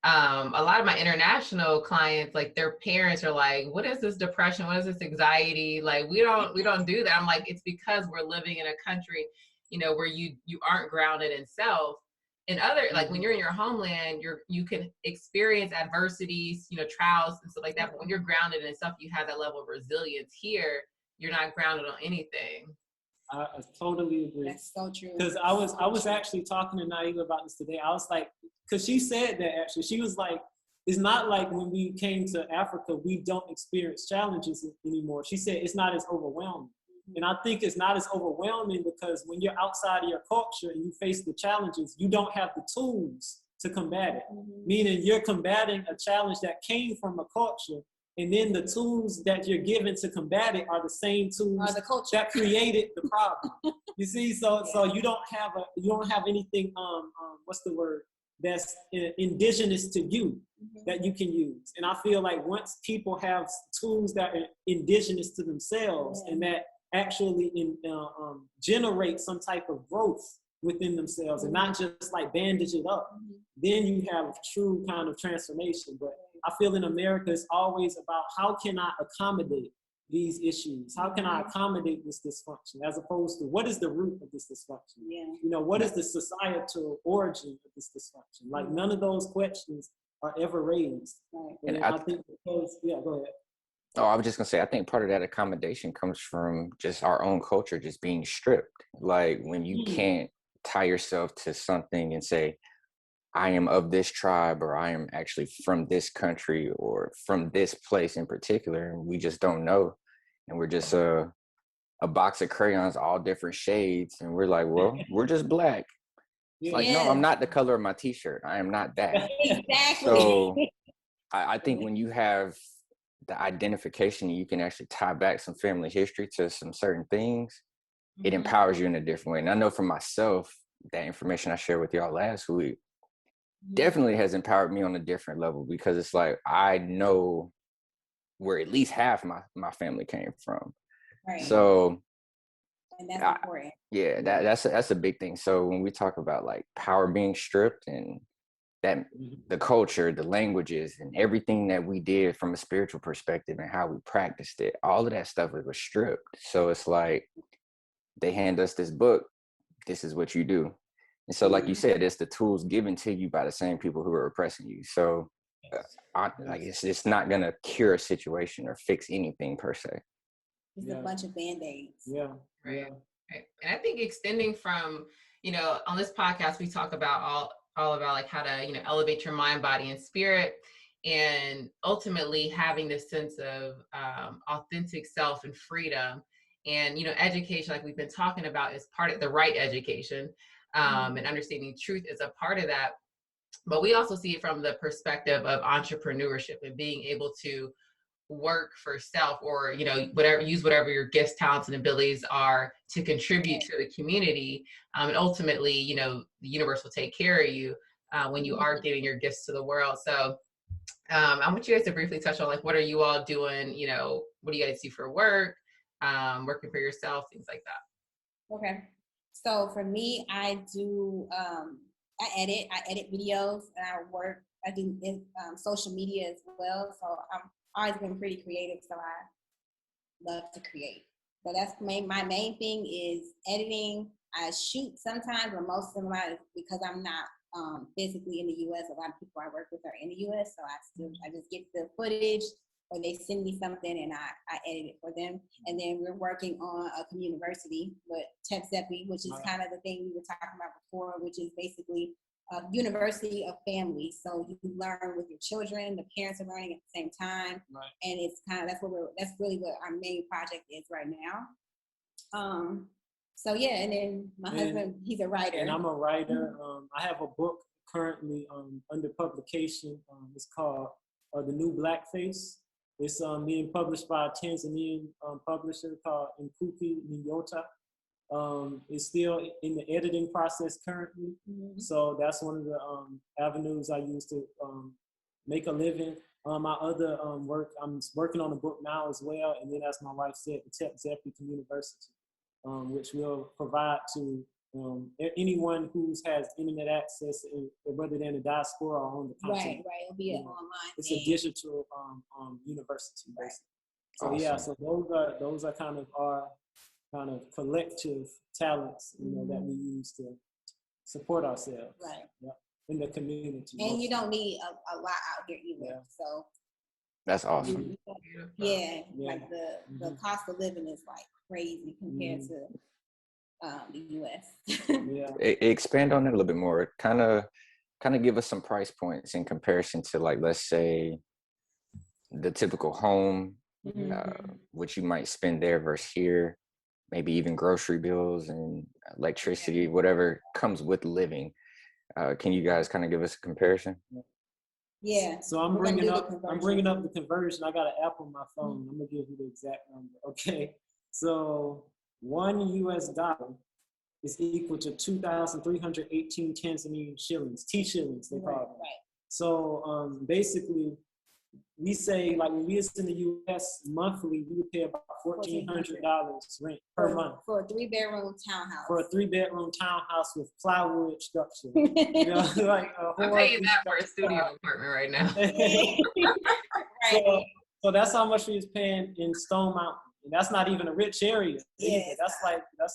a lot of my international clients, like, their parents are like, what is this depression? What is this anxiety? Like, we don't do that. I'm like, it's because we're living in a country, where you aren't grounded in self. And like, when you're in your homeland, you can experience adversities, trials and stuff like that. But when you're grounded in stuff, you have that level of resilience. Here, you're not grounded on anything. I totally agree. That's so true. Because I was actually talking to Naheelah about this today. I was like, because she said that actually. She was like, it's not like when we came to Africa, we don't experience challenges anymore. She said it's not as overwhelming. And I think it's not as overwhelming because when you're outside of your culture and you face the challenges, you don't have the tools to combat it. Meaning you're combating a challenge that came from a culture, and then the tools that you're given to combat it are the same tools that created the problem. You see, so you don't have anything what's the word, that's indigenous to you that you can use. And I feel like once people have tools that are indigenous to themselves and that actually generate some type of growth within themselves and not just like bandage it up, then you have true kind of transformation. But I feel in America, it's always about how can I accommodate these issues? How can I accommodate this dysfunction? As opposed to what is the root of this dysfunction? Yeah. What is the societal origin of this dysfunction? Like none of those questions are ever raised. Right. And I think because, go ahead. Oh, I was just gonna say, I think part of that accommodation comes from just our own culture just being stripped. Like when you can't tie yourself to something and say, I am of this tribe, or I am actually from this country or from this place in particular, and we just don't know. And we're just a box of crayons, all different shades. And we're like, well, we're just black. It's like, no, I'm not the color of my t-shirt. I am not that. Exactly. So I think when you have the identification, you can actually tie back some family history to some certain things. It empowers you in a different way. And I know for myself, that information I shared with y'all last week definitely has empowered me on a different level, because it's like, I know where at least half my family came from. Right. So, and that's important. Yeah, that's a big thing. So when we talk about like power being stripped, and that the culture, the languages, and everything that we did from a spiritual perspective and how we practiced it, all of that stuff was stripped. So it's like they hand us this book, this is what you do. And so like you said, it's the tools given to you by the same people who are oppressing you. So it's not going to cure a situation or fix anything per se. It's a bunch of Band-Aids. Yeah. Right. And I think extending from, on this podcast, we talk about all about like how to, elevate your mind, body, and spirit, and ultimately having this sense of authentic self and freedom. And, education, like we've been talking about, is part of the right education, and understanding truth is a part of that. But we also see it from the perspective of entrepreneurship and being able to work for self, or use whatever your gifts, talents, and abilities are to contribute to the community, and ultimately the universe will take care of you when you are giving your gifts to the world. So I want you guys to briefly touch on, like, what are you all doing? What do you guys do for work, working for yourself, things like that. Okay. So for me, I edit videos, and I do social media as well. So I've always been pretty creative, so I love to create. So that's my main thing is editing. I shoot sometimes, but most of the time, because I'm not physically in the U.S., a lot of people I work with are in the U.S., so I just get the footage, or they send me something and I edit it for them. And then we're working on a community with TEPZEPI, which is kind of the thing we were talking about before, which is basically a university of families. So you learn with your children, the parents are learning at the same time. Right. And it's kind of, that's really what our main project is right now. So yeah, and then my husband, he's a writer. And I'm a writer. I have a book currently under publication. It's called The New Blackface. It's being published by a Tanzanian publisher called Nkuki Nyota. It's still in the editing process currently. So that's one of the avenues I use to make a living. My other work, I'm working on a book now as well. And then, as my wife said, the TEPZEPI University, which will provide to anyone who has internet access, whether they're in the diaspora or on the continent. Right. It'll be an online. It's a digital university, basically. So awesome. Yeah, so those are kind of our collective talents, that we use to support ourselves. Right. Yeah, in the community. And you don't need a lot out here either. Yeah. So that's awesome. Like the cost of living is like crazy compared to the U.S. Expand on it a little bit more. Kind of give us some price points in comparison to, like, let's say the typical home, what you might spend there versus here, maybe even grocery bills and electricity, whatever comes with living. Can you guys kind of give us a comparison? Yeah. So I'm bringing up the conversion. I got an app on my phone. I'm gonna give you the exact number. Okay. So $1 US is equal to 2,318 Tanzanian shillings, T shillings they call them. Right. So basically, we say, like, when we was in the U.S. monthly, we would pay about $1,400 rent per month for a 3-bedroom townhouse. For a 3-bedroom townhouse with plywood structure, like I'm paying that for a studio apartment right now. Right. So that's how much we was paying in Stone Mountain, and that's not even a rich area. Yeah, that's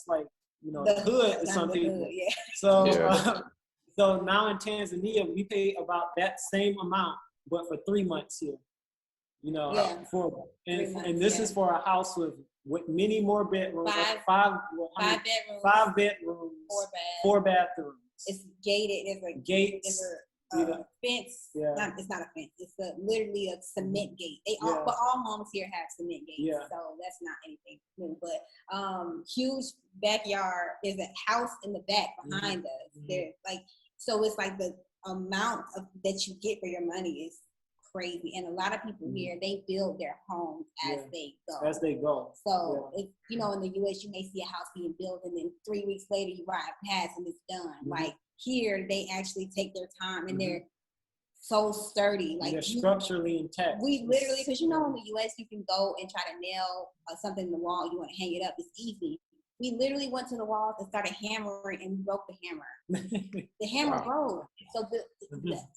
like the hood to some people. Hood, yeah. So so now in Tanzania, we pay about that same amount, but for 3 months here. And this is for a house with many more bedrooms, five bedrooms, 4 bathrooms. It's gated. There's a gate. There's a fence. Yeah. It's not a fence. It's literally a cement gate. But all homes here have cement gates. Yeah. So that's not anything new. But huge backyard. There's a house in the back behind us. There's so it's like the amount that you get for your money is crazy. And a lot of people here, they build their homes as they go. So if in the US, you may see a house being built and then 3 weeks later you ride past and it's done. Like here, they actually take their time and they're so sturdy. Like they're structurally intact. We literally, because in the US, you can go and try to nail something in the wall. You want to hang it up. It's easy. We literally went to the walls and started hammering, and we broke the hammer. The hammer broke. So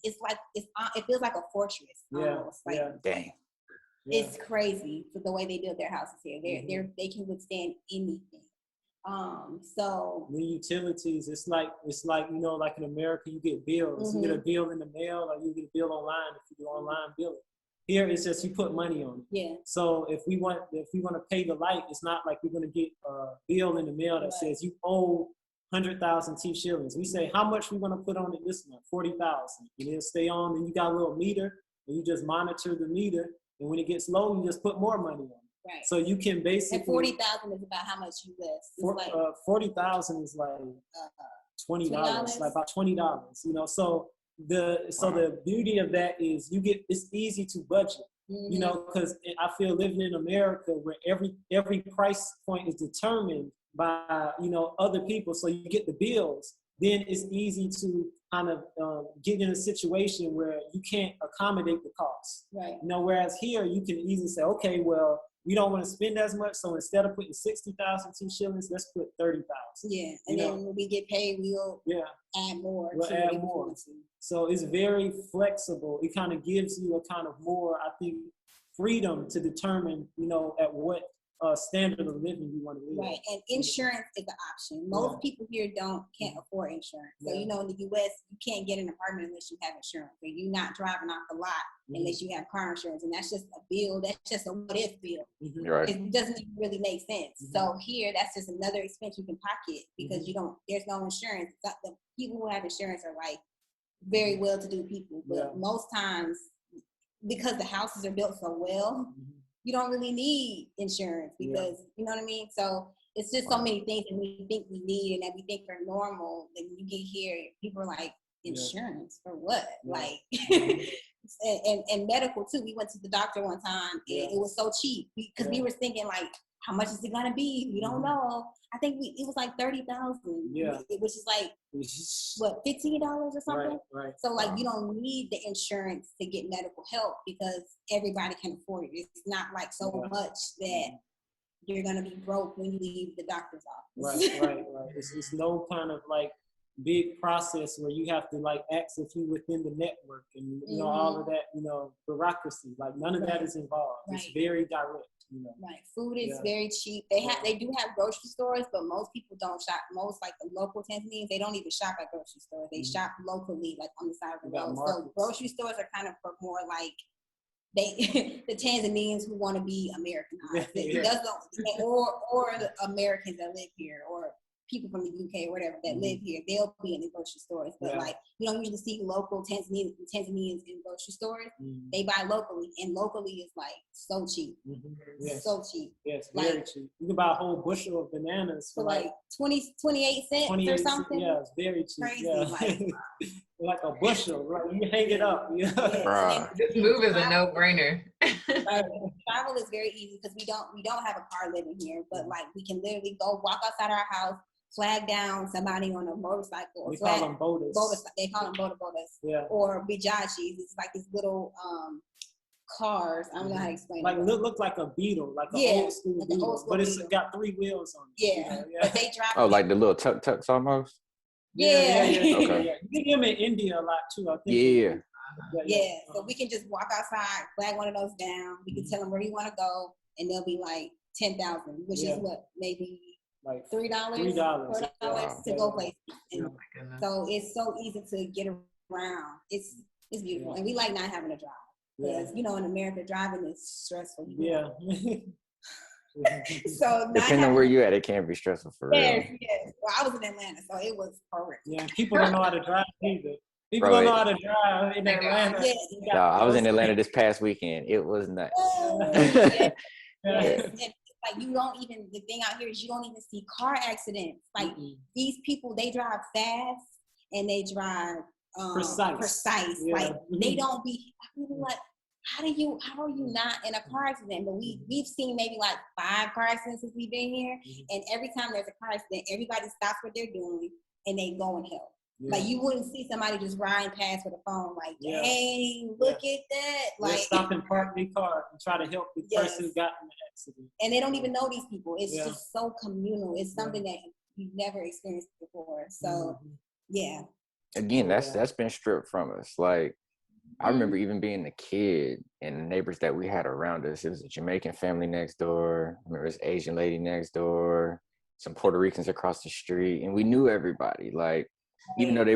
it feels like a fortress. Almost. Dang. It's crazy for the way they build their houses here. They can withstand anything. So the utilities, it's like like in America, you get bills. You get a bill in the mail, or you get a bill online if you do online billing. Here it's just you put money on it. Yeah. So if we want to pay the light, it's not like we're going to get a bill in the mail that says you owe 100,000 T shillings. We say how much we want to put on it this month, 40,000, and it'll stay on. And you got a little meter, and you just monitor the meter. And when it gets low, you just put more money on it. Right. So you can basically. And 40,000 is about how much US? 40,000 is like $20, like about $20. So the beauty of that is it's easy to budget. You know, because I feel living in America where every price point is determined by, you know, other people. So you get the bills, then it's easy to kind of get in a situation where you can't accommodate the costs. Right. You know, whereas here you can easily say, okay, well, we don't want to spend as much, so instead of putting 60,000 shillings, let's put 30,000. Yeah, and then when we get paid, we'll add more. We'll add more. So it's very flexible. It kind of gives you a kind of more, I think, freedom to determine, you know, at what standard of living you want to live. Right, and insurance is an option. Most people here can't afford insurance. So, you know, in the U.S., you can't get an apartment unless you have insurance. Or you're not driving off the lot unless you have car insurance. And that's just a bill. That's just a what-if bill. Right. It doesn't even really make sense. So here, that's just another expense you can pocket because there's no insurance. The people who have insurance are like very well-to-do people. But most times, because the houses are built so well, you don't really need insurance because, you know what I mean? So it's just so many things that we think we need and that we think are normal. That when you get here, people are like, insurance for what? Like, and medical too. We went to the doctor one time and it was so cheap because we were thinking like, how much is it gonna be? We don't know. I think it was like 30,000. Yeah. Which is like what, $15 or something? Right. So like you don't need the insurance to get medical help because everybody can afford it. It's not like so much that you're gonna be broke when you leave the doctor's office. Right. It's no kind of like big process where you have to like ask if you within the network and you know all of that, you know, bureaucusy. Like none of that is involved. It's very direct. You know. Right, food is very cheap. They do have grocery stores, but most people don't shop. Most like the local Tanzanians, they don't even shop at grocery stores. They shop locally, like on the side of the road. So grocery stores are kind of for more like the Tanzanians who want to be Americanized. Or the Americans that live here, or people from the UK or whatever that live here, they'll be in the grocery stores. But like you don't usually see local Tanzanians in grocery stores. They buy locally, and locally is like so cheap. So cheap. Yes, very cheap. You can buy a whole bushel of bananas for like 28 cents or something. Yeah, it's very cheap. Crazy. Like a bushel, right? You hang it up. This move is a no-brainer. Travel is very easy because we don't have a car living here, but like we can literally go walk outside our house, flag down somebody on a motorcycle. Or call them bodas. They call them bodas. Yeah. Or bijajis. It's like these little cars. I don't know how to explain like it. Look like a beetle, like an old school beetle, but it's got 3 wheels on it. Yeah. But they drive. Oh, like the little tuk-tuks almost? Yeah. Okay. You get them in India a lot too, I think. Yeah. So we can just walk outside, flag one of those down. We can tell them where you want to go, and they'll be like 10,000, which is what, maybe like $3, $4 to go places. And so it's so easy to get around. It's beautiful, and we like not having to drive because you know in America driving is stressful. So depending on where you at, it can be stressful for real. Yes. Well, I was in Atlanta, so it was horrible. Yeah, people don't know how to drive either. People don't know how to drive in Atlanta. No, I was in Atlanta this past weekend. It was nuts. And like you don't even, the thing out here is you don't even see car accidents. Like these people, they drive fast and they drive precise. Like they don't be, I mean, like, how are you not in a car accident? But we've seen maybe like 5 car accidents since we've been here. And every time there's a car accident, everybody stops what they're doing and they go and help. Like you wouldn't see somebody just riding past with a phone like, hey, look at that. Like stop and park their car and try to help the person who got in the accident. And they don't even know these people. It's just so communal. It's something that you've never experienced before. So Again, that's been stripped from us. Like I remember even being a kid and the neighbors that we had around us. It was a Jamaican family next door. I remember this Asian lady next door, some Puerto Ricans across the street, and we knew everybody. Like even though they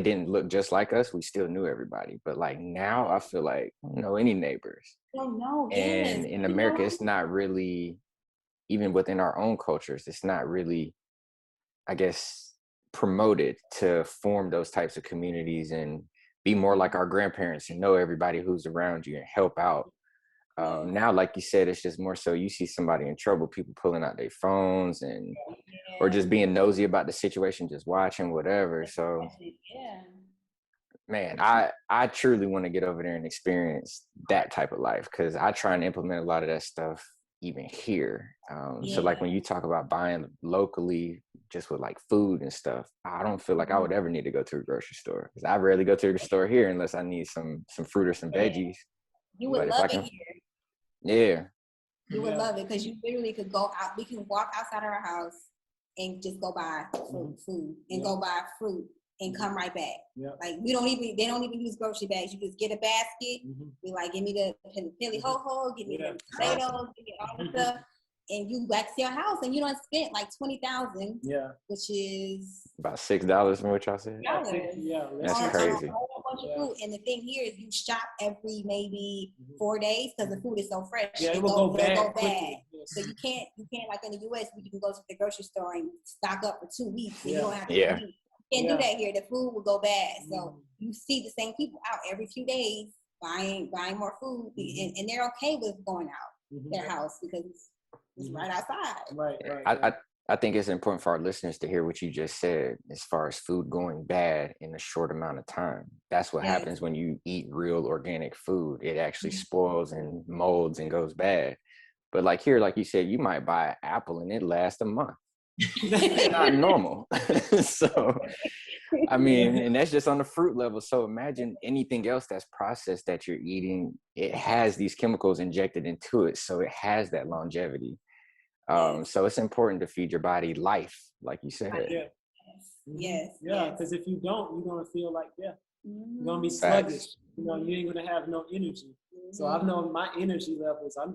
didn't look just like us, we still knew everybody. But like now, I feel like I don't know any neighbors. And in America, it's not really, even within our own cultures, it's not really, I guess, promoted to form those types of communities and be more like our grandparents and know everybody who's around you and help out. Now, like you said, it's just more so you see somebody in trouble, people pulling out their phones or just being nosy about the situation, just watching whatever. So Man, I truly want to get over there and experience that type of life, because I try and implement a lot of that stuff even here. So like when you talk about buying locally, just with like food and stuff, I don't feel like I would ever need to go to a grocery store, because I rarely go to the store here unless I need some fruit or some veggies. You would But if love I it can, here. yeah, You would love it because you literally could go out. We can walk outside our house and just go buy food and go buy fruit and come right back. Like they don't even use grocery bags. You just get a basket. Be like, give me the pili ho, give me the potatoes, give me all the stuff, and you back to your house and you don't spend like $20,000. Which is about $6 from what y'all said. That's crazy. On a whole bunch of food. And the thing here is you shop every maybe 4 days because the food is so fresh. It will go bad. So you can't like in the US you can go to the grocery store and stock up for 2 weeks and you don't have to eat. You can't do that here. The food will go bad. So you see the same people out every few days buying more food, and they're okay with going out their house because it's right outside. I think it's important for our listeners to hear what you just said as far as food going bad in a short amount of time. That's what happens when you eat real organic food. It actually spoils and molds and goes bad. But like here, like you said, you might buy an apple and it lasts a month. It's not normal. So, I mean, and that's just on the fruit level. So imagine anything else that's processed that you're eating. It has these chemicals injected into it. So it has that longevity. So it's important to feed your body life, like you said. Because if you don't, you're gonna feel like you're gonna be sluggish. You know, you ain't gonna have no energy. So I've known my energy levels. I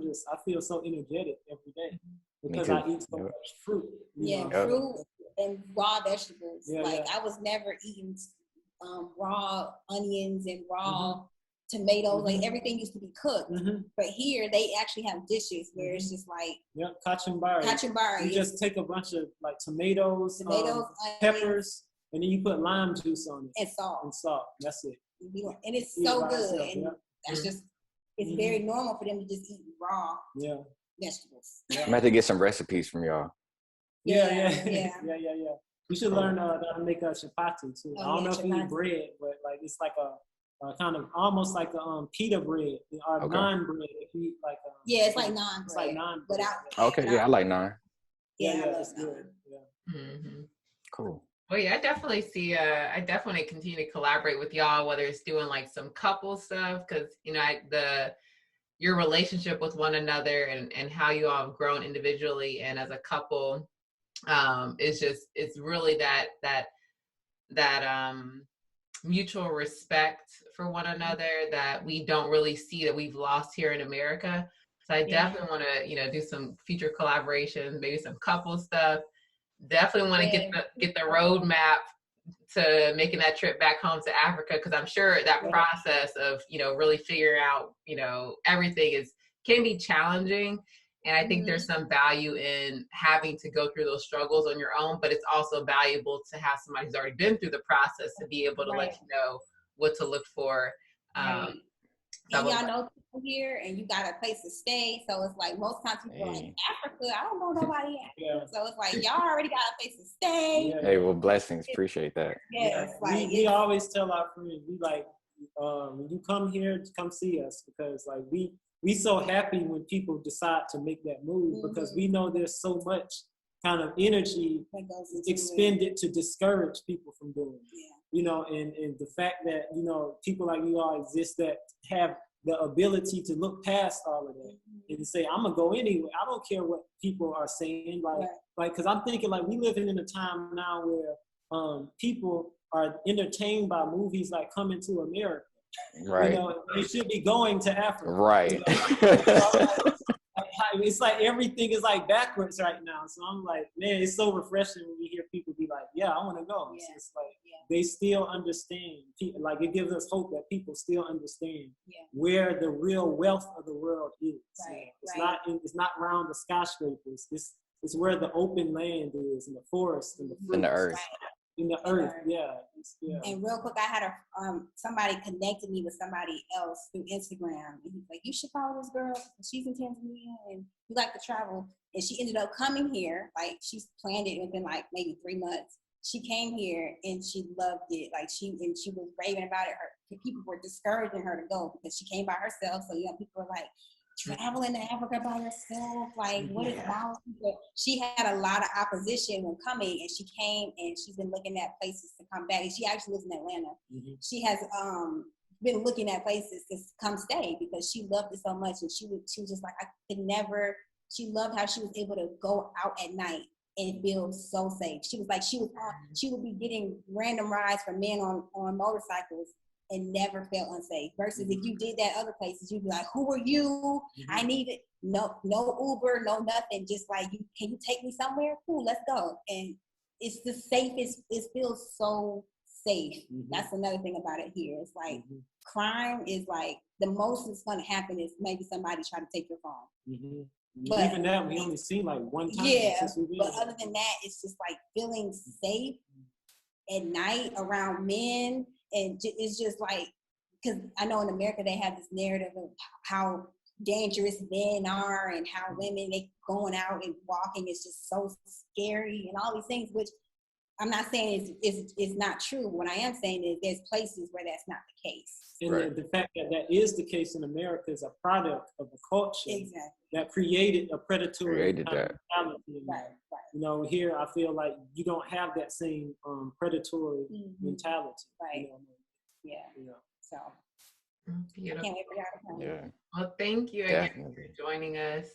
feel so energetic every day because I eat so much fruit. Fruit and raw vegetables. I was never eating raw onions and raw tomatoes. Like everything used to be cooked. But here they actually have dishes where it's just like kachumbari. You just take a bunch of like tomatoes, peppers, and then you put lime juice on it and salt. That's it. And it's so good. And that's just it's very normal for them to just eat raw vegetables. I'm gonna have to get some recipes from y'all. Yeah. You should learn how to make a chapati too. I don't know if you eat bread, but like it's like a kind of almost like a pita bread or naan bread. If you eat like it's like naan bread. It's like naan bread. I like naan. It's good. Cool. Well, I definitely see. I definitely continue to collaborate with y'all, whether it's doing like some couple stuff, because your relationship with one another and how you all have grown individually and as a couple, it's really that mutual respect for one another that we don't really see, that we've lost here in America. So I definitely want to do some future collaborations, maybe some couple stuff. Definitely want to get the roadmap to making that trip back home to Africa, because I'm sure that process of really figuring out everything can be challenging, and I think there's some value in having to go through those struggles on your own, but it's also valuable to have somebody who's already been through the process to be able to let you know what to look for. And y'all know people here, and you got a place to stay. So it's like most times people are like, Africa, I don't know nobody in Africa. So it's like y'all already got a place to stay. Hey, well, blessings. Appreciate that. We always tell our friends, we like when you come here, come see us, because like we so happy when people decide to make that move, because we know there's so much kind of energy expended to discourage people from doing it. And the fact that, people like you all exist that have the ability to look past all of that and say, I'm gonna go anyway. I don't care what people are saying. Because I'm thinking like we living in a time now where people are entertained by movies like Coming to America. Right. They should be going to Africa. Right. It's like everything is like backwards right now. So I'm like, man, it's so refreshing when you hear people be like, yeah, I want to go. So it's like they still understand. Like it gives us hope that people still understand where the real wealth of the world is. It's not around the skyscrapers. It's where the open land is, and the forest, and the fruits, and the earth. In the earth, And real quick, I had somebody connected me with somebody else through Instagram, and he's like, "You should follow this girl. She's in Tanzania, and we like to travel." And she ended up coming here. Like she's planned it within like maybe 3 months, she came here and she loved it. Like she was raving about it. People were discouraging her to go because she came by herself. So people were like, traveling to Africa by yourself, like what is about? She had a lot of opposition when coming, and she came and she's been looking at places to come back. And she actually lives in Atlanta. She has been looking at places to come stay because she loved it so much, and she was just like, I could never. She loved how she was able to go out at night and feel so safe. She was like, she would be getting random rides from men on motorcycles and never felt unsafe. Versus if you did that other places, you'd be like, who are you? I need it. No Uber, no nothing. Just like, can you take me somewhere? Cool, let's go. And it's the safest. It feels so safe. That's another thing about it here. It's like crime is like the most that's going to happen is maybe somebody try to take your phone. But even that, we only seen like one time. Yeah, but other than that, it's just like feeling safe at night around men. And it's just like, because I know in America they have this narrative of how dangerous men are and how women, they going out and walking is just so scary and all these things, which I'm not saying is not true. What I am saying is there's places where that's not the case. And the fact that that is the case in America is a product of a culture that created a predatory mentality. You know, here I feel like you don't have that same predatory mentality. You know? So beautiful. I can't wait for y'all to come. Well, thank you again for joining us.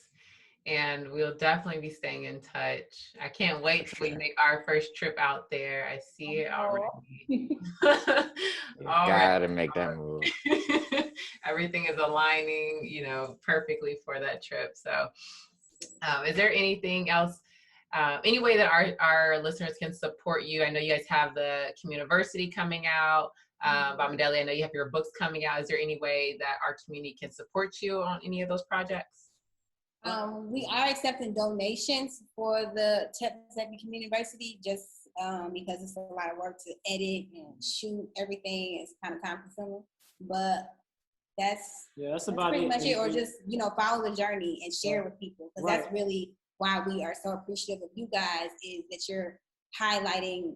And we'll definitely be staying in touch. I can't wait till we make our first trip out there. I see it already. Gotta make that move. Everything is aligning, perfectly for that trip. So is there anything else, any way that our listeners can support you? I know you guys have the Communiversity coming out. Bamidele, I know you have your books coming out. Is there any way that our community can support you on any of those projects? We are accepting donations for the Texas Communiversity just because it's a lot of work to edit and shoot everything. It's kind of time consuming, but that's about pretty much it. Or just, follow the journey and share with people, because that's really why we are so appreciative of you guys, is that you're highlighting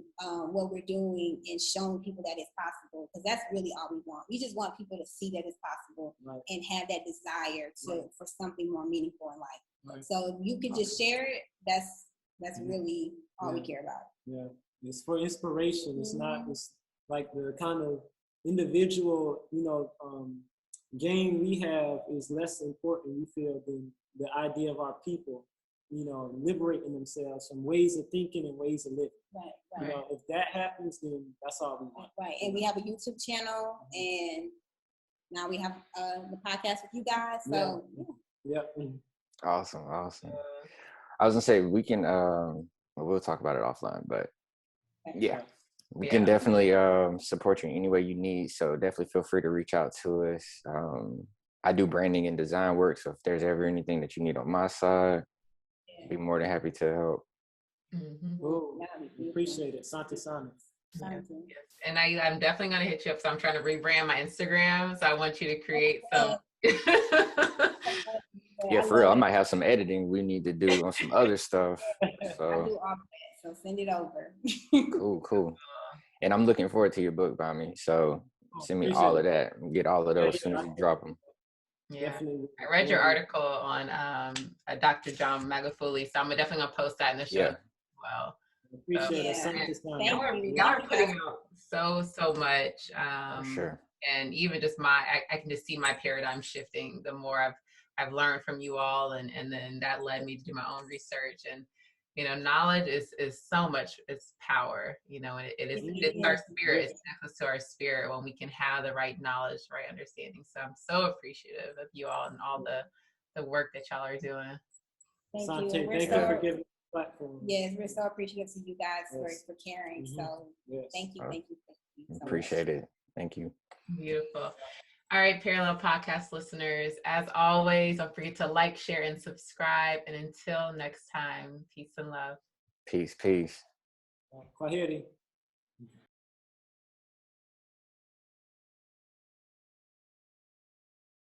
what we're doing and showing people that it's possible, because that's really all we want. We just want people to see that it's possible and have that desire for something more meaningful in life. So if you could just share it, that's really all we care about. It's for inspiration. It's not, it's like the kind of individual gain we have is less important, we feel, than the idea of our people liberating themselves from ways of thinking and ways of living. If that happens, then that's all we want. And we have a YouTube channel, and now we have the podcast with you guys. So Awesome. I was gonna say we can we'll talk about it offline, but we can definitely support you in any way you need. So definitely feel free to reach out to us. I do branding and design work, so if there's ever anything that you need on my side, be more than happy to help. Appreciate it. Sante. Yes. And I'm definitely going to hit you up. So I'm trying to rebrand my Instagram. So I want you to create some. Yeah, for real. I might have some editing we need to do on some other stuff. So I do all of that. So send it over. Cool. And I'm looking forward to your book, Bami. So send me all of that. Get all of those as soon as you drop them. Yeah, I read your article on Dr. John Magufuli, so I'm definitely gonna post that in the show as well. Appreciate it. Y'all are putting out so much, and even just I can just see my paradigm shifting the more I've learned from you all, and then that led me to do my own research. And knowledge is so much. It's power. And it's our spirit. It's access to our spirit when we can have the right knowledge, right understanding. So I'm so appreciative of you all and all the work that y'all are doing. Thank you. Thank you for giving the platform. Yes, we're so appreciative to you guys for caring. So thank you. Thank you so appreciate much. it. Thank you. Beautiful. All right, Parallel Podcast listeners, as always, don't forget to like, share, and subscribe. And until next time, peace and love. Peace. Kwaheri.